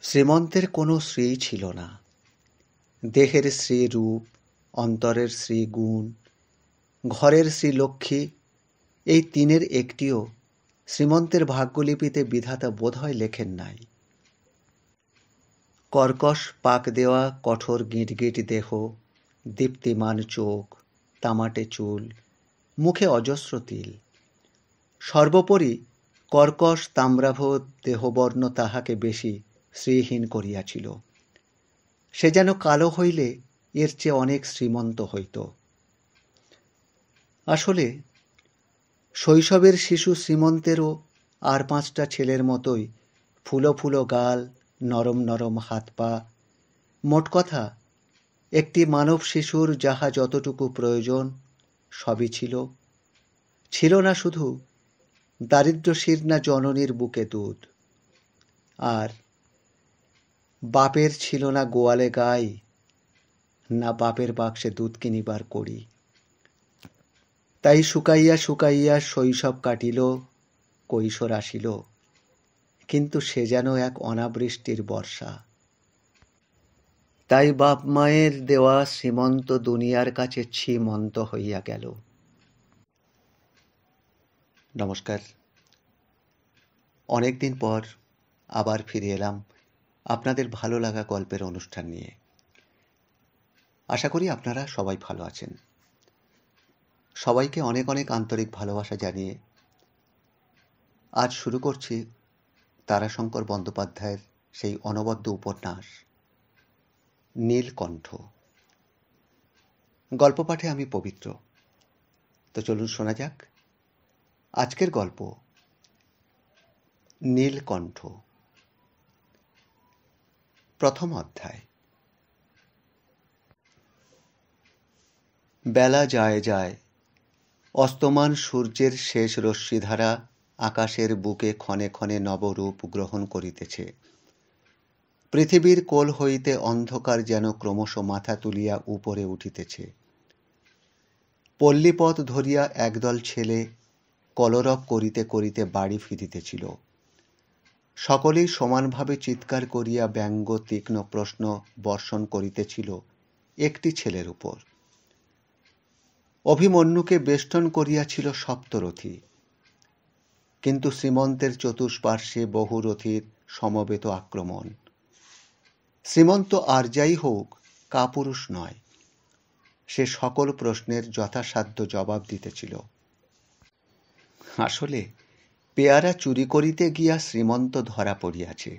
শ্রীমন্তের কোনো শ্রী ছিল না। দেহের শ্রীরূপ, অন্তরের শ্রীগুণ, ঘরের শ্রীলক্ষ্মী, এই তিনের একটিও শ্রীমন্তের ভাগ্যলিপিতে বিধাতা বোধহয় লেখেন নাই। কর্কশ পাক দেওয়া কঠোর গিঁটগিঁট দেহ, দীপ্তিমান চোখ, তামাটে চুল, মুখে অজস্র তিল, সর্বোপরি কর্কশ তাম্রাভ দেহবর্ণ তাহাকে বেশি শ্রীহীন করিয়াছিল। সে যেন কালো হইলে এর চেয়ে অনেক শ্রীমন্ত হইত। আসলে শৈশবের শিশু শ্রীমন্তেরও আর পাঁচটা ছেলের মতোই ফুলো ফুলো গাল, নরম নরম হাত পা, মোট কথা একটি মানব শিশুর যাহা যতটুকু প্রয়োজন সবই ছিল। ছিল না শুধু দারিদ্র্যশীর্ণা জননীর বুকে দুধ, আর বাপের ছিল না গোয়ালে গাই, না বাপের বাক্সে দুধ কিনিবার করি। তাই শুকাইয়া শুকাইয়া শৈশব কাটিল, কৈশোর আসিল, কিন্তু সে যেন এক অনাবৃষ্টির বর্ষা। তাই বাপ মায়ের দেওয়া শ্রীমন্ত দুনিয়ার কাছে ছিমন্ত হইয়া গেল। নমস্কার, অনেকদিন পর আবার ফিরে এলাম আপনাদের ভালো লাগা গল্পের অনুষ্ঠান নিয়ে। আশা করি আপনারা সবাই ভালো আছেন। সবাইকে অনেক অনেক আন্তরিক ভালোবাসা জানিয়ে আজ শুরু করছি তারাশঙ্কর বন্দ্যোপাধ্যায়ের সেই অনবদ্য উপন্যাস নীলকণ্ঠ। গল্প পাঠে আমি পবিত্র। তো চলুন শোনা যাক আজকের গল্প নীলকণ্ঠ। প্রথম অধ্যায়। বেলা যায় যায়, অস্তমান সূর্যের শেষ রশ্মিধারা আকাশের বুকে ক্ষণে ক্ষণে নবরূপ গ্রহণ করিতেছে। পৃথিবীর কোল হইতে অন্ধকার যেন ক্রমশ মাথা তুলিয়া উপরে উঠিতেছে। পল্লীপথ ধরিয়া একদল ছেলে কলরব করিতে করিতে বাড়ি ফিরিতেছিল। সকলেই সমানভাবে চিৎকার করিয়া ব্যঙ্গ তীক্ষ্ণ প্রশ্ন বর্ষণ করিতেছিল একটি ছেলের উপর। অভিমন্যুকে বেষ্টন করিয়াছিল সপ্তরথী, কিন্তু শ্রীমন্তের চতুষ্পার্শ্বে বহু রথীর সমবেত আক্রমণ। শ্রীমন্ত আর যাই হোক কাপুরুষ নয়, সে সকল প্রশ্নের যথাসাধ্য জবাব দিতেছিল। আসলে পেয়ারা চুরি করিতে গিয়া শ্রীমন্ত ধরা পড়িয়াছে।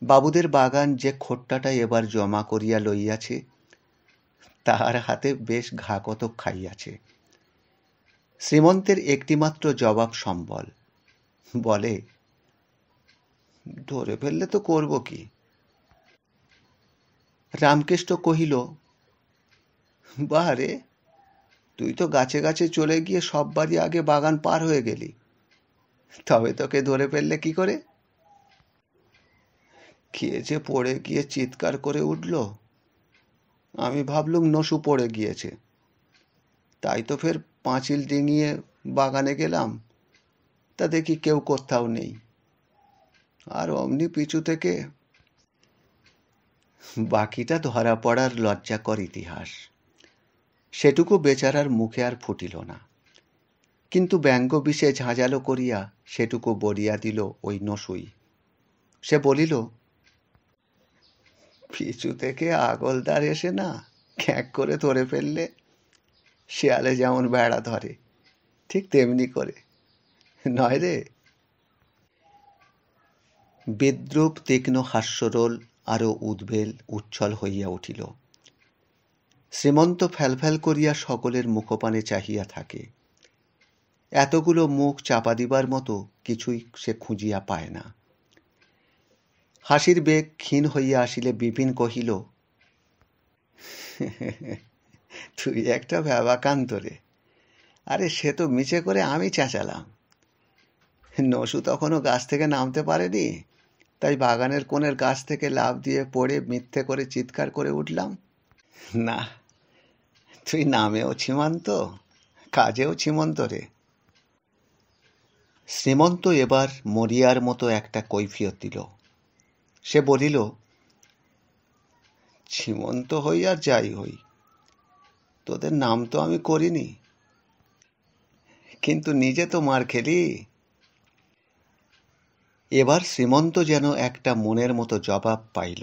বাবুদের বাগান যে খোট্টাটা এবার জমা করিয়া লইয়াছে, তাহার হাতে বেশ ঘা কতক খাইয়াছে। শ্রীমন্তের একটিমাত্র জবাব সম্বল, বলে, ধরে ফেললে তো করব কি? রামকৃষ্ণ কহিল, বারে, তুই তো গাছে গাছে চলে গিয়ে সব বাড়ি আগে বাগান পার হয়ে গেলি, তবে তোকে ধরে ফেললে কি করে? কে যে পড়ে গিয়ে চিৎকার করে উঠল, আমি ভাবলুম নসু পড়ে গিয়েছে। তাই তো ফের পাঁচিল ডিঙিয়ে বাগানে গেলাম, তা দেখি কেউ কোথাও নেই। আর অমনি পিছু থেকে। বাকিটা ধরা পড়ার লজ্জাকর ইতিহাস। সেটুকু বেচারার মুখে আর ফুটিল না, কিন্তু ব্যঙ্গ বিষে ঝাঁঝালো করিয়া সেটুকু বলিয়া দিল ওই নসুই। সে বলিল, পিছু থেকে আগলদার এসে না ক্যাঁক করে ধরে ফেললে শেয়ালে যেমন বেড়া ধরে, ঠিক তেমনি করে, নয় রে? বিদ্রূপ তীক্ষ্ণ হাস্যরোল আরো উদ্বেল উচ্ছল হইয়া উঠিল। শ্রীমন্ত ফ্যালফ্যাল করিয়া সকলের মুখপানে চাহিয়া থাকে। এতগুলো মুখ চাপা দিবার মতো কিছুই সে খুঁজিয়া পায় না। হাসির বেগ ক্ষীণ হইয়া আসিলে বিপিন কহিল, তুই একটা ভ্যাবাকান্ত রে। আরে সে তো মিছে করে আমি চেঁচালাম। নসু তখনও গাছ থেকে নামতে পারেনি, তাই বাগানের কোণের গাছ থেকে লাফ দিয়ে পড়ে মিথ্যে করে চিৎকার করে উঠলাম। না, তুই নামেও ছিমন্ত, কাজেও ছিমন্ত রে। শ্রীমন্ত এবার মরিয়ার মতো একটা কৈফিয়ত দিল। সে বলিল, সীমন্ত হই আর যাই হই, তোদের নাম তো আমি করিনি, কিন্তু নিজে তো মার খেলি। এবার শ্রীমন্ত যেন একটা মনের মতো জবাব পাইল।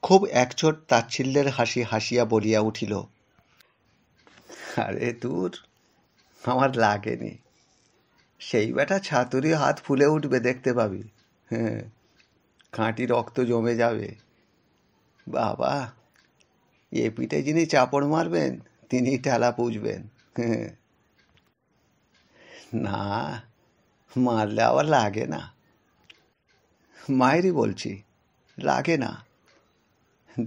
খুব একচোট তাচ্ছিল্যের হাসি হাসিয়া বলিয়া উঠিল, আরে দূর, আমার লাগেনি। সেই বেটা ছাতুরি হাত ফুলে উঠবে, দেখতে পাবি। হ্যাঁ, খাঁটি রক্ত জমে যাবে। বাবা, এ পিঠে যিনি চাপড় মারবেন তিনি ঠেলা পুজবেন। হ্যাঁ, না, মারলে আবার লাগে না। মায়েরই বলছি, লাগে না।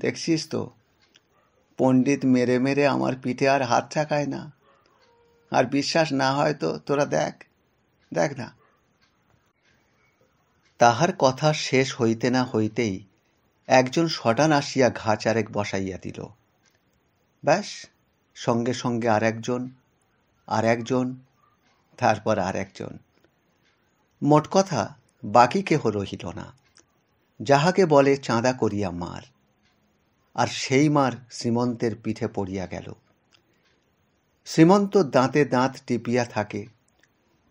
দেখছিস তো, পণ্ডিত মেরে মেরে আমার পিঠে আর হাত ঠেকায় না। আর বিশ্বাস না হয় তো তোরা দেখ, দেখ না। তাহার কথা শেষ হইতে না হইতেই একজন শটান আসিয়া ঘা চারেক বসাইয়া দিল। ব্যাস, সঙ্গে সঙ্গে আর একজন, আর একজন, তারপর আর একজন। মোট কথা বাকি কেহ রহিল না, যাহাকে বলে চাঁদা করিয়া মার। আর সেই মার শ্রীমন্তের পিঠে পড়িয়া গেল। শ্রীমন্ত দাঁতে দাঁত টিপিয়া থাকে,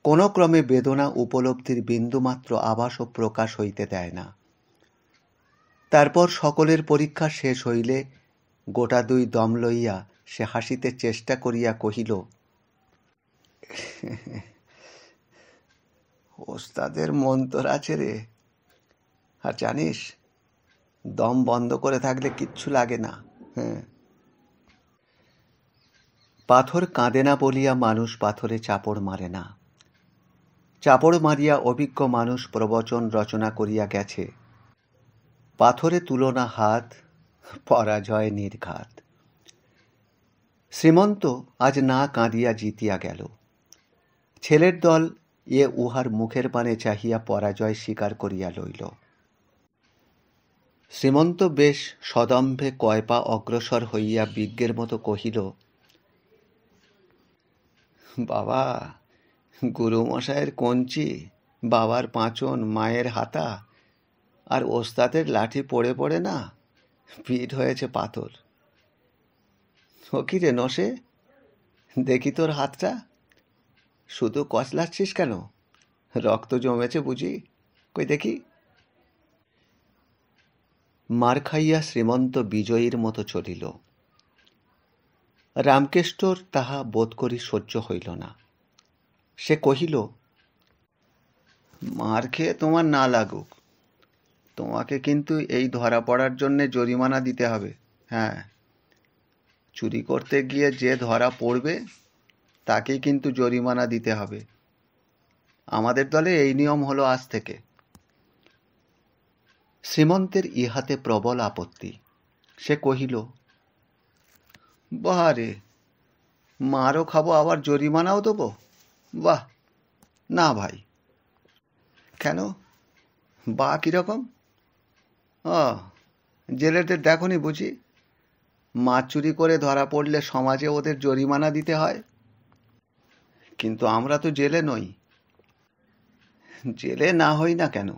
কোনো ক্রমে বেদনা উপলব্ধির বিন্দুমাত্র আভাসও প্রকাশ হইতে দেয় না। তারপর সকলের পরীক্ষা শেষ হইলে গোটা দুই দম লইয়া সে হাসিতে চেষ্টা করিয়া কহিল, ওস্তাদের মন্তর আছে রে। আর জানিস, দম বন্ধ করে থাকলে কিচ্ছু লাগে না। হ্যাঁ, পাথর কাঁদে না বলিয়া মানুষ পাথরে চাপড় মারে না। চাপড় মারিয়া অভিজ্ঞ মানুষ প্রবচন রচনা করিয়া গেছে, পাথরে তুলো না হাত, পরাজয় নির্ঘাত। শ্রীমন্ত আজ না কাঁদিয়া জিতিয়া গেল। ছেলের দল উহার মুখের পানে চাহিয়া পরাজয় স্বীকার করিয়া লইল। শ্রীমন্ত বেশ সদম্ভে কয় পা অগ্রসর হইয়া বিজ্ঞের মতো কহিল, বাবা, গুরুমশায়ের কঞ্চি, বাবার পাঁচন, মায়ের হাতা আর ওস্তাদের লাঠি পড়ে পড়ে না পিঠ হয়েছে পাথর। ও কি রে নসে, দেখি তোর হাতটা, শুধু কচলাচ্ছিস কেন? রক্ত জমেছে বুঝি, কই দেখি। মার খাইয়া শ্রীমন্ত বিজয়ীর মতো চলিল। রামকেষ্টর তাহা বোধ করি সহ্য হইল না। সে কহিল, মার খেয়ে তোমার না লাগুক, তোমাকে কিন্তু এই ধরা পড়ার জন্যে জরিমানা দিতে হবে। হ্যাঁ, চুরি করতে গিয়ে যে ধরা পড়বে তাকেই কিন্তু জরিমানা দিতে হবে। আমাদের দলে এই নিয়ম হলো আজ থেকে। শ্রীমন্তের ইহাতে প্রবল আপত্তি। সে কহিল, বাহ রে, মারও খাবো আবার জরিমানাও দেবো? বাহ, না ভাই। কেন, বা কিরকম? ও, জেলেদের দেখনি বুঝি, মাছ চুরি করে ধরা পড়লে সমাজে ওদের জরিমানা দিতে হয়। কিন্তু আমরা তো জেলে নই। জেলে না হই না কেন,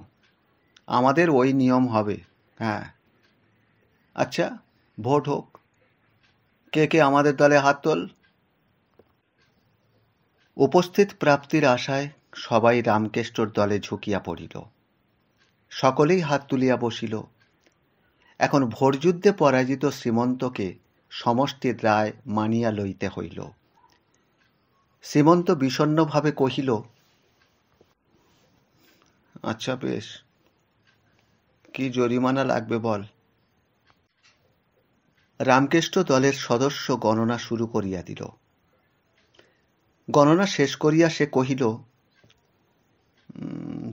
আমাদের ওই নিয়ম হবে। হ্যাঁ, আচ্ছা, ভোট হোক, কে কে আমাদের দলে হাত তোল। উপস্থিত প্রাপ্তির আশায় সবাই রামকেষ্টর দলে ঝুঁকিয়া পড়িল। সকলেই হাত তুলিয়া বসিল। এখন ভোটযুদ্ধে পরাজিত শ্রীমন্তকে সমষ্টির রায় মানিয়া লইতে হইল। শ্রীমন্ত বিষণ্ণভাবে কহিল, আচ্ছা বেশ, কি জরিমানা লাগবে বল। রামকেষ্ট দলের সদস্য গণনা শুরু করিয়া দিল। গণনা শেষ করিয়া সে কহিল,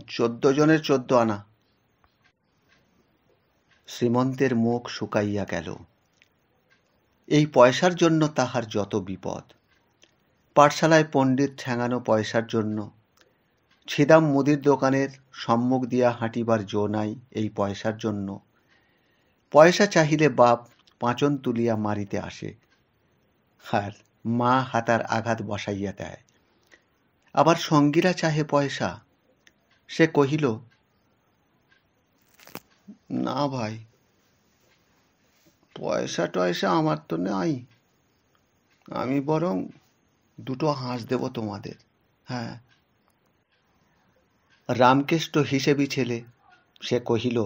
14 জনের 14 আনা। শ্রীমন্তের মুখ শুকাইয়া গেল। এই পয়সার জন্য তাহার যত বিপদ। পাঠশালায় পণ্ডিত ঠ্যাঙানো পয়সার জন্য, ছিদাম মুদির দোকানের সম্মুখ দিয়া হাঁটিবার জো নাই এই পয়সার জন্য। পয়সা চাহিলে বাপ পাঁচন তুলিয়া মারিতে আসে, আর মা হাতার আঘাত বসাইয়া দেয়। আবার সঙ্গীরা চাহে পয়সা। সে কহিল, না ভাই, পয়সা টয়সা আমার তো নাই, আমি বরং দুটো হাঁস দেব তোমাদের। হ্যাঁ। রামকেষ্ট হিসেবি ছেলে, সে কহিল,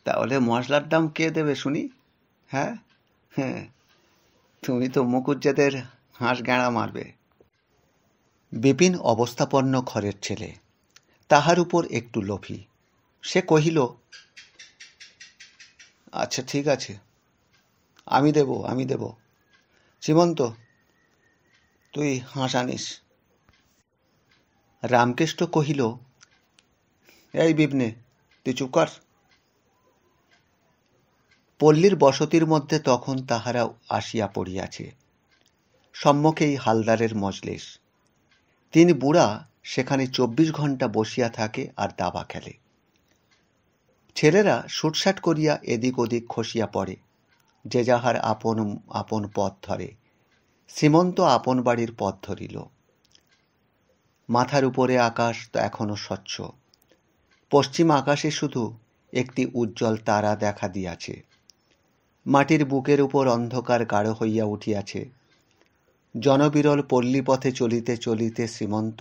তাহলে মশলার দাম কে দেবে শুনি? হ্যাঁ হ্যাঁ, তুমি তো মুকুজ্জেদের হাঁস গেঁড়া মারবে। বিপিন অবস্থাপন্ন ঘরের ছেলে, তাহার উপর একটু লোভী। সে কহিল, আচ্ছা ঠিক আছে, আমি দেব। সীমন্ত, তুই হাঁস আনিস। রামকেষ্ট কহিল, এই বিবনে, তুই চুপ কর। পল্লীর বসতির মধ্যে তখন তাহারা আসিয়া পড়িয়াছে। সম্মুখেই হালদারের মজলিস। তিনি বুড়া সেখানে 24 ঘণ্টা বসিয়া থাকে আর দাবা খেলে। ছেলেরা শুটসাট করিয়া এদিক ওদিক খসিয়া পড়ে, যে যাহার আপন আপন পথ ধরে। সীমন্ত আপন বাড়ির পথ ধরিল। মাথার উপরে আকাশ তো এখনো স্বচ্ছ। পশ্চিম আকাশে শুধু একটি উজ্জ্বল তারা দেখা দিয়াছে। মাটির বুকের উপর অন্ধকার গাঢ় হইয়া উঠিয়াছে। জনবিরল পল্লীপথে চলিতে চলিতে শ্রীমন্ত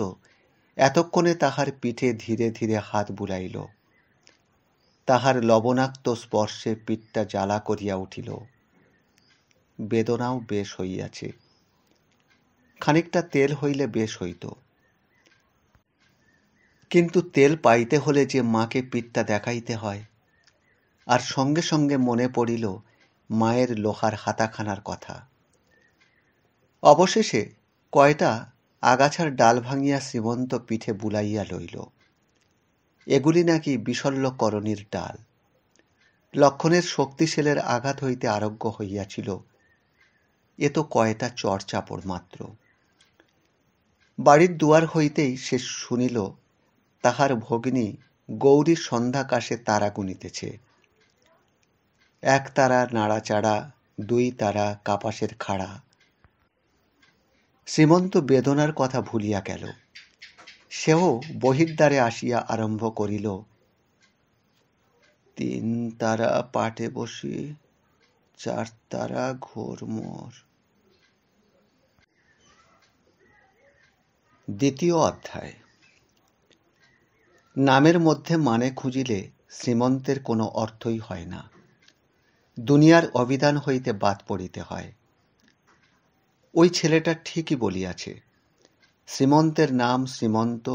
এতক্ষণে তাহার পিঠে ধীরে ধীরে হাত বুলাইল। তাহার লবণাক্ত স্পর্শে পিঠটা জ্বালা করিয়া উঠিল। বেদনাও বেশ হইয়াছে। খানিকটা তেল হইলে বেশ হইত, কিন্তু তেল পাইতে হলে যে মাকে পিঠটা দেখাইতে হয়। আর সঙ্গে সঙ্গে মনে পড়িল মায়ের লোহার হাতাখানার কথা। অবশেষে কয়টা আগাছার ডাল ভাঙিয়া শ্রীমন্ত পিঠে বুলাইয়া লইল। এগুলি নাকি বিশল্যকরণীর ডাল। লক্ষণের শক্তিশালের আঘাত হইতে আরোগ্য হইয়াছিল। এ তো কয়টা চড়চাপড় মাত্র। বাড়ির দুয়ার হইতেই সে শুনিল তাহার ভগিনী গৌরীর সন্ধ্যাকাশে তারা গুনিতেছে। 1 তারা নাড়াচাড়া, 2 তারা কাপাসের খাড়া। শ্রীমন্ত বেদনার কথা ভুলিয়া গেল। সেও বহির্দ্বারে আসিয়া আরম্ভ করিল, 3 তারা পাটে বসি, 4 তারা ঘোর মোর। দ্বিতীয় অধ্যায়। নামের মধ্যে মানে খুঁজিলে শ্রীমন্তের কোনো অর্থই হয় না। দুনিয়ার অভিধান হইতে বাদ পড়িতে হয়। ওই ছেলেটা ঠিকই বলিয়াছে। শ্রীমন্তের নাম শ্রীমন্ত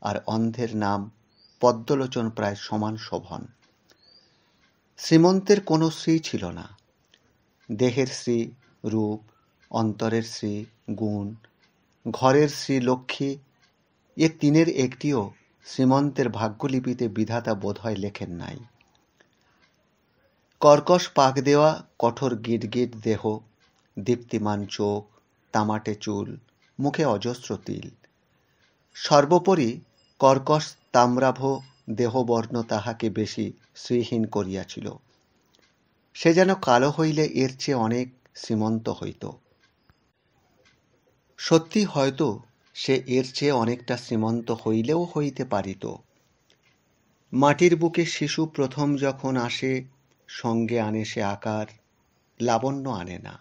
আর অন্ধের নাম পদ্মলোচন প্রায় সমান শোভন। শ্রীমন্তের কোনো শ্রী ছিল না। দেহের শ্রী রূপ, অন্তরের শ্রী গুণ, ঘরের শ্রী লক্ষ্মী, এ তিনের একটিও শ্রীমন্তের ভাগ্যলিপিতে বিধাতা বোধহয় লেখেন নাই। কর্কশ পাক দেওয়া কঠোর গিটগিট দেহ, দীপ্তিমান চোখ, তামাটে চুল, মুখে অজস্র তিল। সর্বোপরি কর্কশ তাম্রাভ দেহবর্ণ তাহাকে বেশি শ্রীহীন করিয়াছিল। সে যেন কালো হইলে এর চেয়ে অনেক শ্রীমন্ত হইত। সত্যি হয়তো সে এর চেয়ে অনেকটা শ্রীমন্ত হইলেও হইতে পারিত। মাটির বুকে শিশু প্রথম যখন আসে, সঙ্গে আনে সে আকার, লাবণ্য আনে না।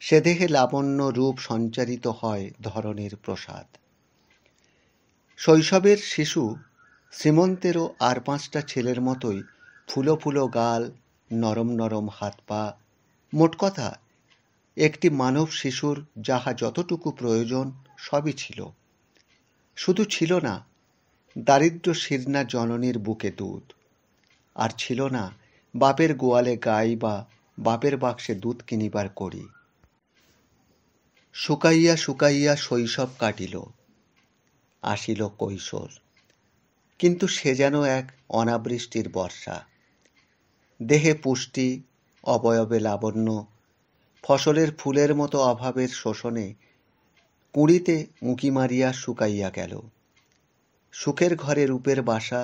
সে দেহে লাবণ্য রূপ সঞ্চারিত হয় ধরনের প্রসাদ। শৈশবের শিশু শ্রীমন্তেরও আর 5টা ছেলের মতোই ফুলো ফুলো গাল, নরম নরম হাত পা। মোট কথা একটি মানব শিশুর যাহা যতটুকু প্রয়োজন সবই ছিল। শুধু ছিল না দারিদ্র শীর্ণা জননীর বুকে দুধ, আর ছিল না বাপের গোয়ালে গাই বা বাপের বাক্সে দুধ কিনিবার করি। শুকাইয়া শুকাইয়া শৈশব কাটিল, আসিল কৈশোর। কিন্তু সে যেন এক অনাবৃষ্টির বর্ষা। দেহে পুষ্টি, অবয়বে লাবণ্য, ফসলের ফুলের মতো অভাবের শোষণে কুঁড়িতে উঁকি মারিয়া শুকাইয়া গেল। সুখের ঘরে রূপের বাসা,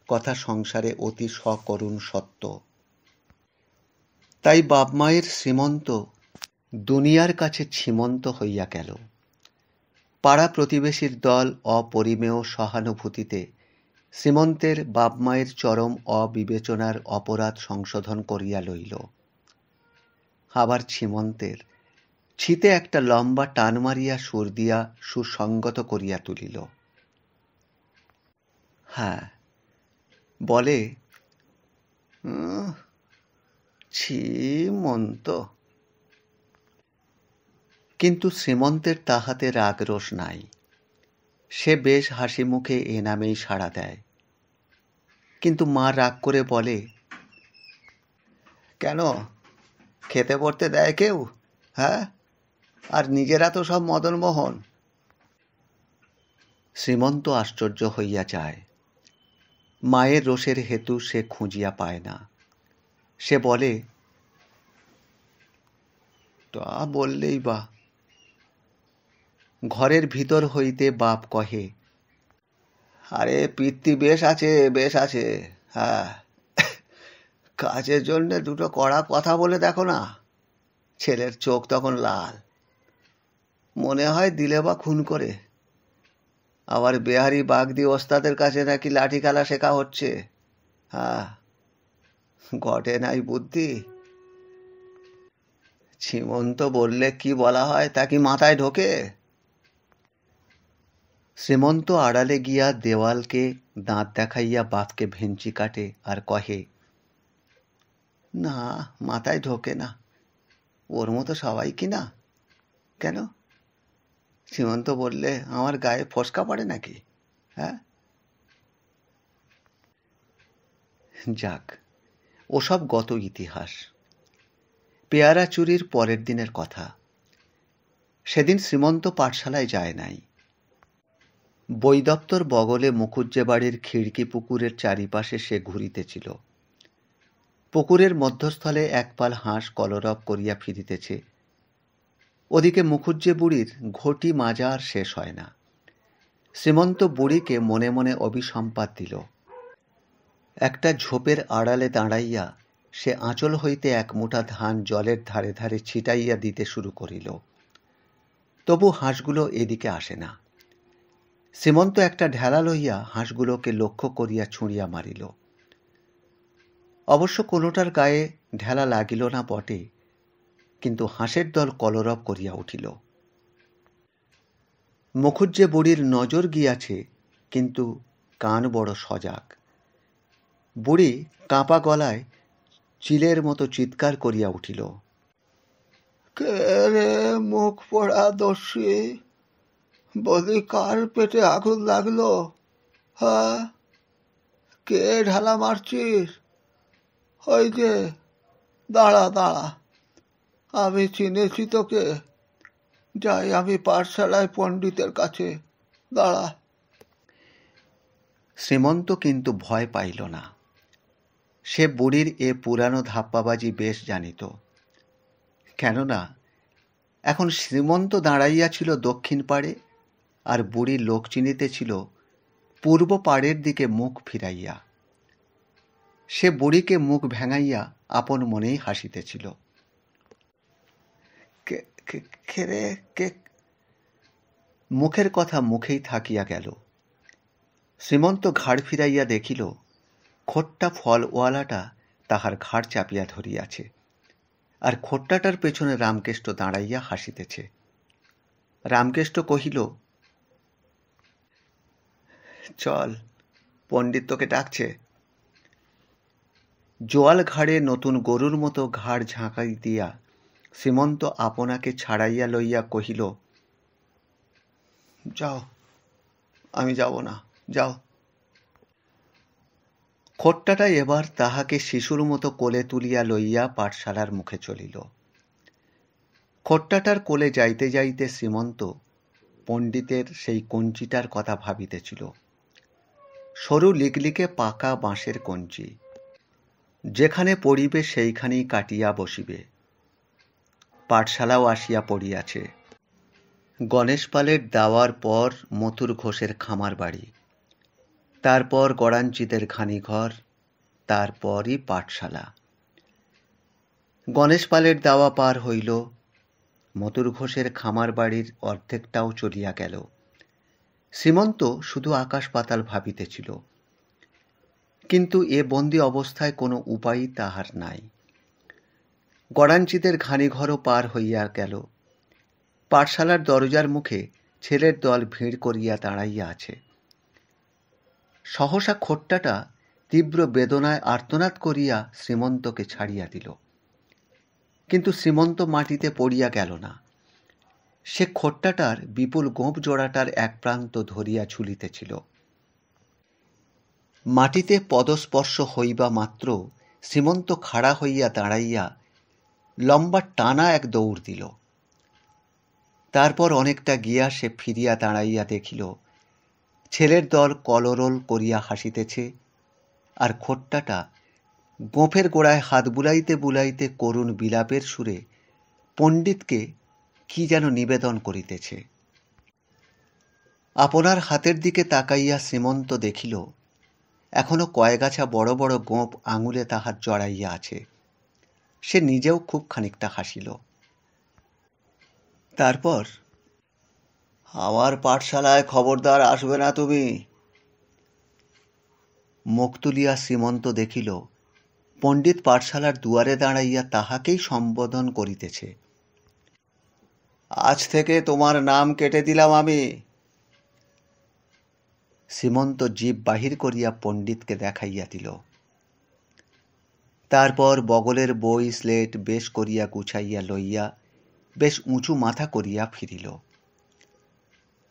কথা সংসারে অতি সকরুণ সত্য। তাই বাপ মায়ের শ্রীমন্ত দুনিয়ার কাছে ছিমন্ত হইয়া গেল। পাড়া প্রতিবেশীর দল অপরিমেয় সহানুভূতিতে শ্রীমন্তের বাপ মায়ের চরম অবিবেচনার অপরাধ সংশোধন করিয়া লইল। আবার শ্রীমন্তের ছিতে একটা লম্বা টান মারিয়া সুর দিয়া সুসংগত করিয়া তুলিল। হ্যাঁ, বলে, শ্রীমন্ত। কিন্তু শ্রীমন্তের তাহাতে রাগরোষ নাই। সে বেশ হাসি মুখে এ নামেই সাড়া দেয়। কিন্তু মা রাগ করে বলে, কেন, খেতে পড়তে দেয় কেউ? হ্যাঁ, আর নিজেরা তো সব মদনমোহন। শ্রীমন্ত আশ্চর্য হইয়া যায়। মায়ের রোষের হেতু সে খুঁজিয়া পায় না। সে বলে, তা বললেই বা। ঘরের ভিতর হইতে বাপ কহে, আরে পিত্তি বেশ আছে, বেশ আছে। হ্যাঁ, কাজের জন্যে দুটো কড়া কথা বলে দেখো না। ছেলের চোখ তখন লাল, মনে হয় দিলে বা খুন করে। আবার বেহারি বাগদি ওস্তাদের কাছে নাকি লাঠি খেলা শেখা হচ্ছে। হ্যাঁ, ঘটে নাই বুদ্ধি। শ্রীমন্ত বললে কি বলা হয় তা কি মাথায় ঢোকে? শ্রীমন্ত আড়ালে গিয়া দেওয়ালকে দাঁত দেখাইয়া বাপকে ভেঞ্চি কাটে আর কহে, না, মাথায় ঢোকে না। ওর মতো সবাই কি না? কেন? শ্রীমন্ত বললে আমার গায়ে ফসকা পড়ে নাকি? হ্যাঁ, যাক, ওসব গত ইতিহাস। পেয়ারা চুরির পরের দিনের কথা। সেদিন শ্রীমন্ত পাঠশালায় যায় নাই। বই দপ্তর বগলে মুখুজ্জে বাড়ির খিড়কি পুকুরের চারিপাশে সে ঘুরিতেছিল। পুকুরের মধ্যস্থলে একপাল হাঁস কলরব করিয়া ফিরিতেছে। ওদিকে মুখুজ্জে বুড়ির ঘটি মাজা আর শেষ হয় না। শ্রীমন্ত বুড়িকে মনে মনে অভিসম্পাত দিল। একটা ঝোপের আড়ালে দাঁড়াইয়া সে আঁচল হইতে এক মুঠা ধান জলের ধারে ধারে ছিটাইয়া দিতে শুরু করিল। তবু হাঁসগুলো এদিকে আসে না। শ্রীমন্ত একটা ঢেলা লইয়া হাঁসগুলোকে লক্ষ্য করিয়া ছুঁড়িয়া মারিল। অবশ্য কোনোটার গায়ে ঢেলা লাগিল না বটে, কিন্তু হাঁসের দল কলরব করিয়া উঠিল। মুখুজ্জে বুড়ির নজর গিয়াছে, কিন্তু কান বড় সজাগ। বুড়ি কাঁপা গলায় চিলের মতো চিৎকার করিয়া উঠিল, কে রে মুখ পোড়া দস্যি? বলি কার পেটে আগুন লাগলো? হ্যাঁ, কে ঢালা মারছিস? ওই যে, দাঁড়া দাঁড়া, আমি চিনেছি তোকে। যাই আমি পাঠশালায় পণ্ডিতের কাছে, দাঁড়া। শ্রীমন্ত কিন্তু ভয় পাইল না। সে বুড়ির এ পুরানো ধাপ্পাবাজি বেশ জানিত। কেননা এখন শ্রীমন্ত দাঁড়াইয়াছিল দক্ষিণ পাড়ে, আর বুড়ি লোক চিনিতেছিল পূর্ব পাড়ের দিকে মুখ ফিরাইয়া। সে বুড়িকে মুখ ভেঙাইয়া আপন মনেই হাসিতেছিল। মুখের কথা মুখেই থাকিয়া গেল। শ্রীমন্ত ঘাড় ফিরাইয়া দেখিল খোট্টা ফলওয়ালাটা তাহার ঘাড় চাপিয়া ধরিয়াছে, আর খোট্টাটার পেছনে রামকেষ্ট দাঁড়াইয়া হাসিতেছে। রামকেষ্ট কহিল, চল, পণ্ডিত তোকে ডাকছে। জোয়াল ঘাড়ে নতুন গরুর মতো ঘাড় ঝাঁকাই দিয়া শ্রীমন্ত আপনাকে ছাড়াইয়া লইয়া কহিল, যাও, আমি যাব না, যাও। খোট্টাটা এবার তাহাকে শিশুর মতো কোলে তুলিয়া লইয়া পাঠশালার মুখে চলিল। খোট্টাটার কোলে যাইতে যাইতে শ্রীমন্ত পণ্ডিতের সেই কঞ্চিটার কথা ভাবিতেছিল। সরু লিকলিকে পাকা বাঁশের কঞ্চি, যেখানে পড়িবে সেইখানেই কাটিয়া বসিবে। পাঠশালাও আসিয়া পড়িয়াছে। গণেশ পালের দাওয়ার পর মথুর ঘোষের খামার বাড়ি, তারপর গড়াঞ্চিতের ঘানিঘর, তারপরই পাঠশালা। গণেশ পালের দাওয়া পার হইল, মথুর ঘোষের খামার বাড়ির অর্ধেকটাও চলিয়া গেল। শ্রীমন্ত শুধু আকাশ পাতাল ভাবিতেছিল। কিন্তু এ বন্দি অবস্থায় কোনো উপায়ই তাহার নাই। গড়াঞ্চিদের ঘানিঘরও পার হইয়া গেল। পাঠশালার দরজার মুখে ছেলের দল ভিড় করিয়া দাঁড়াইয়া আছে। সহসা খোট্টাটা তীব্র বেদনায় আর্তনাদ করিয়া শ্রীমন্তকে ছাড়িয়া দিল। কিন্তু শ্রীমন্ত মাটিতে পড়িয়া গেল না। সে খোট্টাটার বিপুল গোঁফ জোড়াটার এক প্রান্ত ধরিয়া ঝুলিতেছিল। মাটিতে পদস্পর্শ হইবা মাত্র শ্রীমন্ত খাড়া হইয়া দাঁড়াইয়া লম্বা টানা এক দৌড় দিল। তারপর অনেকটা গিয়া সে ফিরিয়া দাঁড়াইয়া দেখিল ছেলের দল কলরোল করিয়া হাসিতেছে, আর খোট্টাটা গোঁফের গোড়ায় হাত বুলাইতে বুলাইতে করুণ বিলাপের সুরে পণ্ডিতকে কি যেন নিবেদন করিতেছে। আপনার হাতের দিকে তাকাইয়া শ্রীমন্ত দেখিল এখনো কয়েকগাছা বড় বড় গোঁফ আঙুলে তাহার জড়াইয়া আছে। সে নিজেও খুব খানিকটা হাসিল। তারপর, আমার পাঠশালায় খবরদার আসবে না তুমি। মুখ তুলিয়া শ্রীমন্ত দেখিল পণ্ডিত পাঠশালার দুয়ারে দাঁড়াইয়া তাহাকেই সম্বোধন করিতেছে। আজ থেকে তোমার নাম কেটে দিলাম আমি। শ্রীমন্ত জিভ বাহির করিয়া পণ্ডিতকে দেখাইয়া দিল। তারপর বগলের বই স্লেট বেশ করিয়া গুছাইয়া লইয়া বেশ উঁচু মাথা করিয়া ফিরিল।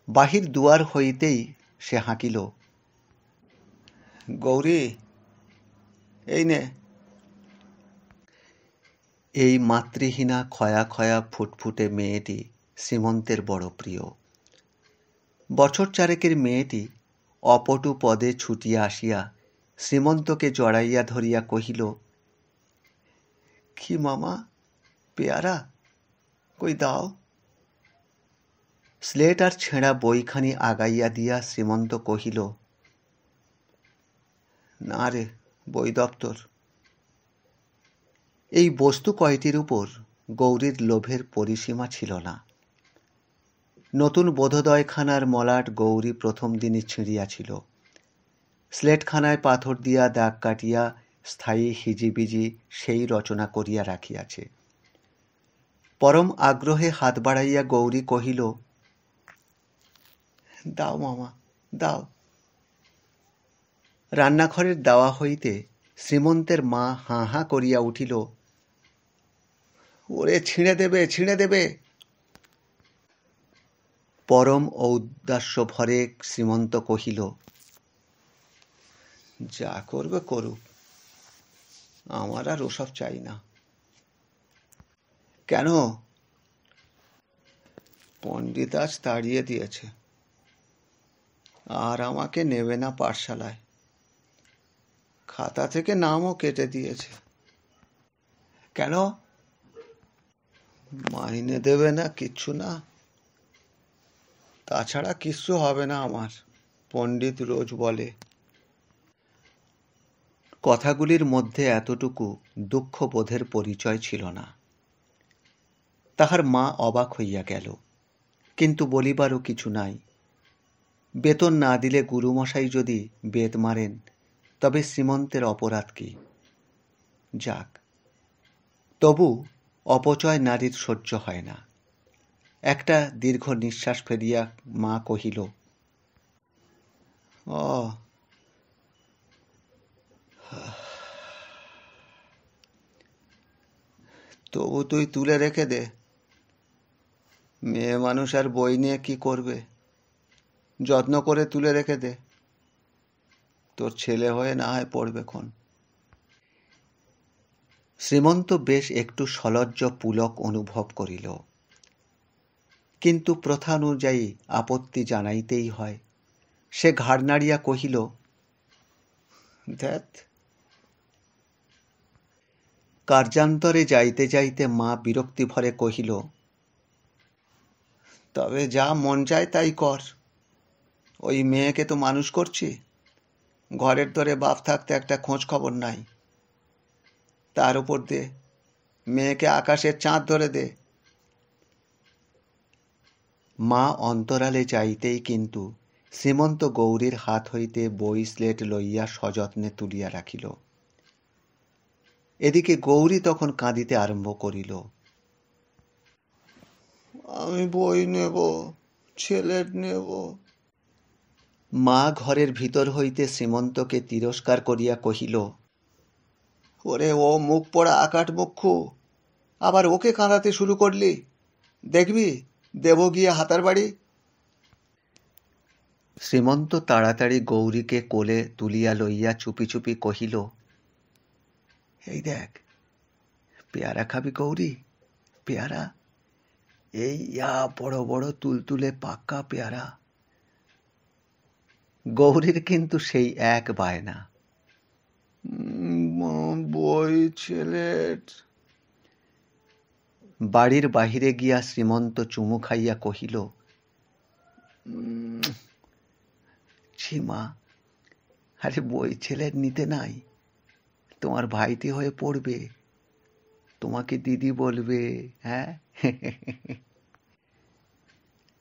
বাহির দুয়ার হইতেই সে হাঁকিল, গৌরী, এই নে। এই মাতৃহীনা খয়া খয়া ফুটফুটে মেয়েটি শ্রীমন্তের বড় প্রিয়। বছর চারেকের মেয়েটি অপটু পদে ছুটিয়া আসিয়া শ্রীমন্তকে জড়াইয়া ধরিয়া কহিল, কি মামা, পেয়ারা কই দাও। স্লেট আর ছেঁড়া বইখানি আগাইয়া দিয়া শ্রীমন্ত কহিল, না রে, বই দপ্তর। এই বস্তু কয়টির উপর গৌরীর লোভের পরিসীমা ছিল না। নতুন বোধোদয়খানার মলাট গৌরী প্রথম দিনই ছিঁড়িয়াছিল। স্লেটখানায় পাথর দিয়া দাগ কাটিয়া স্থায়ী হিজিবিজি সেই রচনা করিয়া রাখিয়াছে। পরম আগ্রহে হাত বাড়াইয়া গৌরী কহিল, দাও মামা, দাও। রান্নাঘরের দাওয়া হইতে শ্রীমন্তের মা হাঁ হাঁ করিয়া উঠিল, ওরে ছিঁড়ে দেবে, ছিঁড়ে দেবে। পরম ঔদাস্য ভরে শ্রীমন্ত কহিল, যা করবে করুক, আমার আর ওসব চাই না। কেন? পণ্ডিত আজ তাড়িয়ে দিয়েছে, আর আমাকে নেবে না পাঠশালায়। খাতা থেকে নামও কেটে দিয়েছে। কেন? মাইনে দেবে না, কিচ্ছু না। তাছাড়া কিচ্ছু হবে না আমার, পণ্ডিত রোজ বলে। কথাগুলির মধ্যে এতটুকু দুঃখবোধের পরিচয় ছিল না। তাহার মা অবাক হইয়া গেল, কিন্তু বলিবারও কিছু নাই। বেতন না দিলে গুরুমশাই যদি বেত মারেন তবে শ্রীমন্তের অপরাধ কি? যাক, তবু অপচয় নারীর সহ্য হয় না। একটা দীর্ঘ নিঃশ্বাস ফেলিয়া মা কহিল, ও, তবু তুই তুলে রেখে দে। মেয়ে মানুষ আর বই নিয়ে কি করবে? যত্ন করে তুলে রেখে দে, তোর ছেলে হয়ে না হয় পড়বে খন। শ্রীমন্ত বেশ একটু সলজ্জ পুলক অনুভব করিল, কিন্তু প্রথানুযায়ী আপত্তি জানাইতেই হয়। সে ঘাড় নাড়িয়া কহিল, ধ্যাৎ। কার্যান্তরে যাইতে যাইতে মা বিরক্তি ভরে কহিল, তবে যা মন চায় তাই কর। ওই মেয়েকে তো মানুষ করছি, ঘরের ধরে বাপ থাকতে একটা খোঁজ খবর নাই। তার উপর দে, মেয়েকে আকাশের চাঁদ ধরে দে। মা অন্তরালে চাইতেই কিন্তু শ্রীমন্ত গৌরীর হাত হইতে বই স্লেট লইয়া সযত্নে তুলিয়া রাখিল। এদিকে গৌরী তখন কাঁদিতে আরম্ভ করিল। আমি বই নেব, ছেলের নেব। মা ঘরের ভিতর হইতে শ্রীমন্তকে তিরস্কার করিয়া কহিল, ওরে ও মুখ পড়া আকাট মুখ্যু, আবার ওকে কাঁদাতে শুরু করলি? দেখবি দেব গিয়ে হাতার বাড়ি। শ্রীমন্ত তাড়াতাড়ি গৌরীকে কোলে তুলিয়া লইয়া চুপি চুপি কহিল, এই দেখ, পেয়ারা খাবি গৌরী? পেয়ারা, এই বড় বড় তুলতুলে পাক্কা পেয়ারা। গৌরীর কিন্তু সেই এক বায়না, বই ছেলের। বাড়ির বাহিরে গিয়া শ্রীমন্ত চুমু খাইয়া কহিল, ছিমা, আরে বই ছেলের নিতে নাই, তোমার ভাইটি হয়ে পড়বে, তোমাকে দিদি বলবে। হ্যাঁ,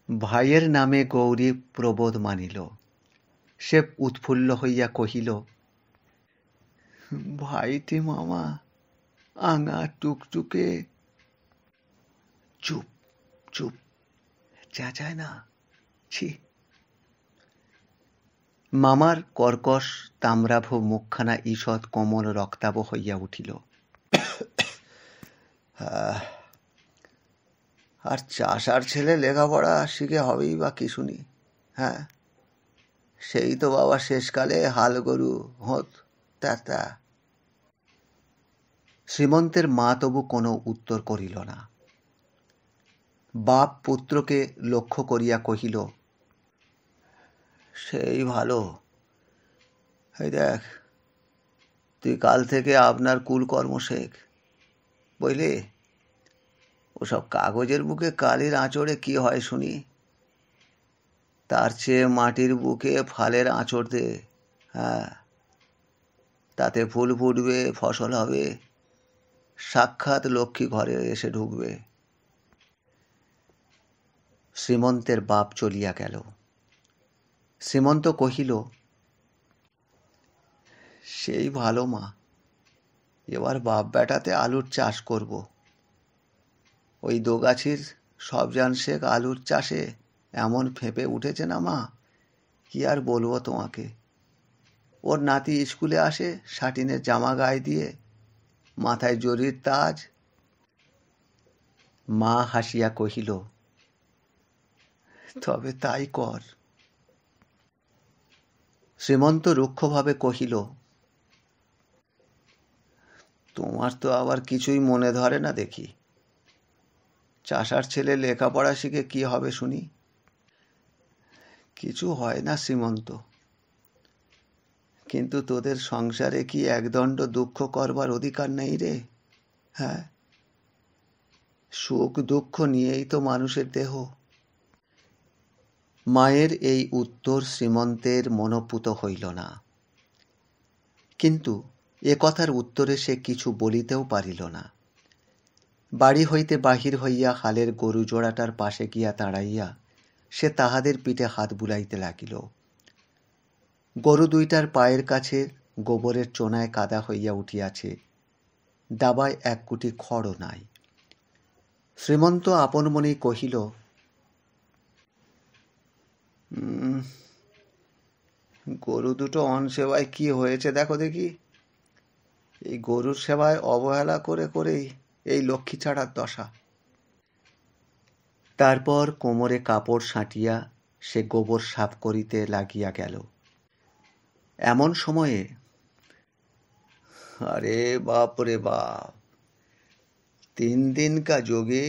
ভাইয়ের নামে গৌরী প্রবোধ মানিল। সে উৎফুল্ল হইয়া কহিল, ভাইটি মামা, আঙা টুকটুকে। চুপ চুপ, চেঁচায় না, ছি। মামার কর্কশ তাম্রাভ মুখখানা ঈষৎ কোমল রক্তাভ হইয়া উঠিল। আর চাষার ছেলে লেখাপড়া শিখে হবেই বা কি শুনি? হ্যাঁ, সেই তো বাবা শেষকালে হাল গরু হত তা। শ্রীমন্তের মা তবু কোনো উত্তর করিল না। বাপ পুত্রকে লক্ষ্য করিয়া কহিল, সেই ভালো। এই দেখ, তুই কাল থেকে আপনার কুলকর্ম শেখ, বুঝলি? ওসব কাগজের বুকে কালির আঁচড়ে কি হয় শুনি? তার চেয়ে মাটির বুকে ফালের আঁচড় দে। হ্যাঁ, তাতে ফুল ফুটবে, ফসল হবে, সাক্ষাৎ লক্ষ্মী ঘরে এসে ঢুকবে। শ্রীমন্তের বাপ চলিয়া গেল। শ্রীমন্ত কহিল, সেই ভালো মা, এবার বাপ বেটাতে আলুর চাষ করব। ওই দোগাছির সবজান শেখ আলুর চাষে এমন ফেঁপে উঠেছে না মা, কি আর বলবো তোমাকে। ওর নাতি স্কুলে আসে সাটিনের জামা গায়ে দিয়ে, মাথায় জরির তাজ। মা হাসিয়া কহিল, তবে তাই কর। শ্রীমন্ত রুক্ষভাবে কহিল, তোমার তো আবার কিছুই মনে ধরে না দেখি। চাষার ছেলে লেখাপড়া শিখে কি হবে শুনি? কিছু হয় না শ্রীমন্ত, কিন্তু তোদের সংসারে কি একদণ্ড দুঃখ করবার অধিকার নেই রে? হ্যাঁ, সুখ দুঃখ নিয়েই তো মানুষের দেহ। মায়ের এই উত্তর শ্রীমন্তের মনোপুত হইল না, কিন্তু এ কথার উত্তরে সে কিছু বলিতেও পারিল না। বাড়ি হইতে বাহির হইয়া হালের গরু জোড়াটার পাশে গিয়া দাঁড়াইয়া সে তাহাদের পিঠে হাত বুলাইতে লাগিল। গরু দুইটার পায়ের কাছে গোবরের চোনায় কাদা হইয়া উঠিয়াছে, দাবায় এক কুটি খড়ও নাই। শ্রীমন্ত আপন মনেই কহিল, গরু দুটো অনসেবায় কি হয়েছে দেখো দেখি। এই গরুর সেবায় অবহেলা করে করেই এই লক্ষ্মী ছাড়ার দশা। তারপর কোমরে কাপড় সাঁটিয়া সে গোবর সাফ করিতে লাগিয়া গেল। এমন সময়ে, अरे बाप रे बाप, 3 दिन का जोगी,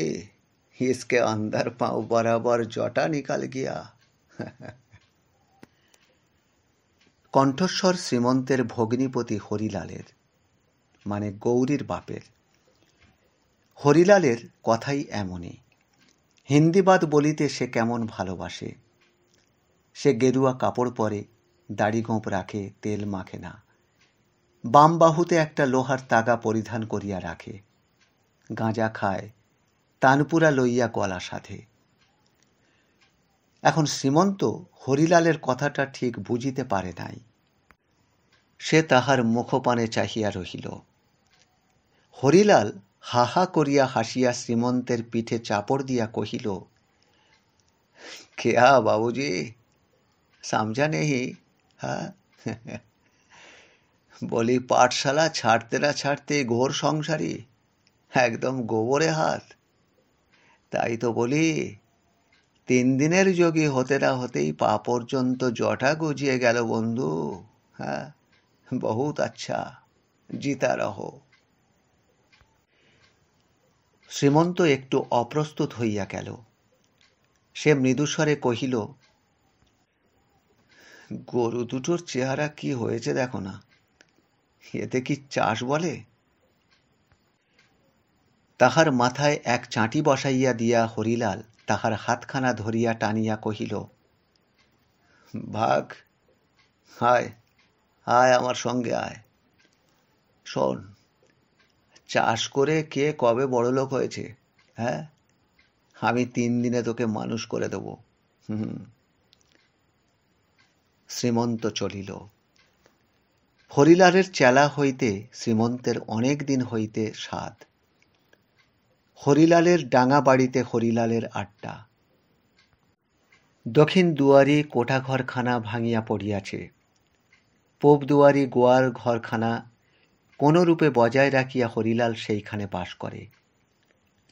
इसके अंदर पाँव बराबर जटा निकल गया। কণ্ঠস্বর শ্রীমন্তের ভগ্নিপতি হরিলালের, মানে গৌরীর বাপের। হরিলালের কথাই এমনই। হিন্দিবাদ বলিতে সে কেমন ভালোবাসে। সে গেরুয়া কাপড় পরে, দাড়ি গোঁপ রাখে, তেল মাখে না। বাম বাহুতে একটা লোহার তাগা পরিধান করিয়া রাখে। গাঁজা খায়, তানপুরা লইয়া গলা সাধে। এখন শ্রীমন্ত হরিলালের কথাটা ঠিক বুঝিতে পারে নাই। সে তাহার মুখপানে চাহিয়া রহিল। হরিলাল হা হা করিয়া হাসিয়া শ্রীমন্তের পিঠে চাপড় দিয়া কহিল, क्या बाबूजी, समझा नहीं? हाँ বলি পাঠশালা ছাড়তে না ছাড়তে ঘোর সংসারী, একদম গোবরে হাত। তাই তো বলি 3 দিনের যোগী হতে না হতেই পা পর্যন্ত জটা গজিয়ে গেল বন্ধু। হ্যাঁ, বহুত আচ্ছা, জিতা রহো। শ্রীমন্ত একটু অপ্রস্তুত হইয়া গেল। সে মৃদুস্বরে কহিল, গরু দুটোর চেহারা কি হয়েছে দেখো না, এতে কি চাষ বলে? তাহার মাথায় এক চাঁটি বসাইয়া দিয়া হরিলাল তাহার হাতখানা ধরিয়া টানিয়া কহিল, ভাগ, আয় আয় আমার সঙ্গে আয়। শোন, চাষ করে কে কবে বড়লোক হয়েছে? হ্যাঁ, আমি 3 দিনে তোকে মানুষ করে দেব। শ্রীমন্ত চলিল। হরিলালের চেলা হইতে শ্রীমন্তের অনেক দিন হইতে সাধ। হরিলালের ডাঙা বাড়িতে হরিলালের আড্ডা। দক্ষিণ দুয়ারি কোঠাঘরখানা ভাঙিয়া পড়িয়াছে। পূব দুয়ারি গোয়ার ঘরখানা কোনরূপে বজায় রাখিয়া হরিলাল সেইখানে বাস করে।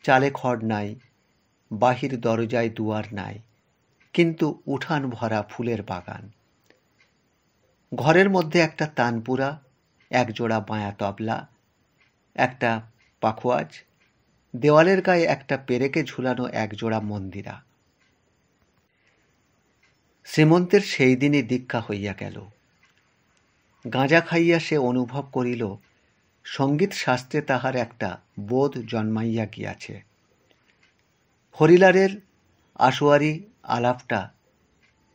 চালে খড় নাই, বাহির দরজায় দুয়ার নাই, কিন্তু উঠান ভরা ফুলের বাগান। ঘরের মধ্যে একটা তানপুরা, একজোড়া বায়া তবলা, একটা পাখোয়াজ, দেওয়ালের গায়ে একটা পেরেকে ঝুলানো একজোড়া মন্দিরা। শ্রীমন্তের সেই দিনই দীক্ষা হইয়া গেল। গাঁজা খাইয়া সে অনুভব করিল সঙ্গীত শাস্ত্রে তাহার একটা বোধ জন্মাইয়া গিয়াছে। হরিলালের আশোয়ারি আলাপটা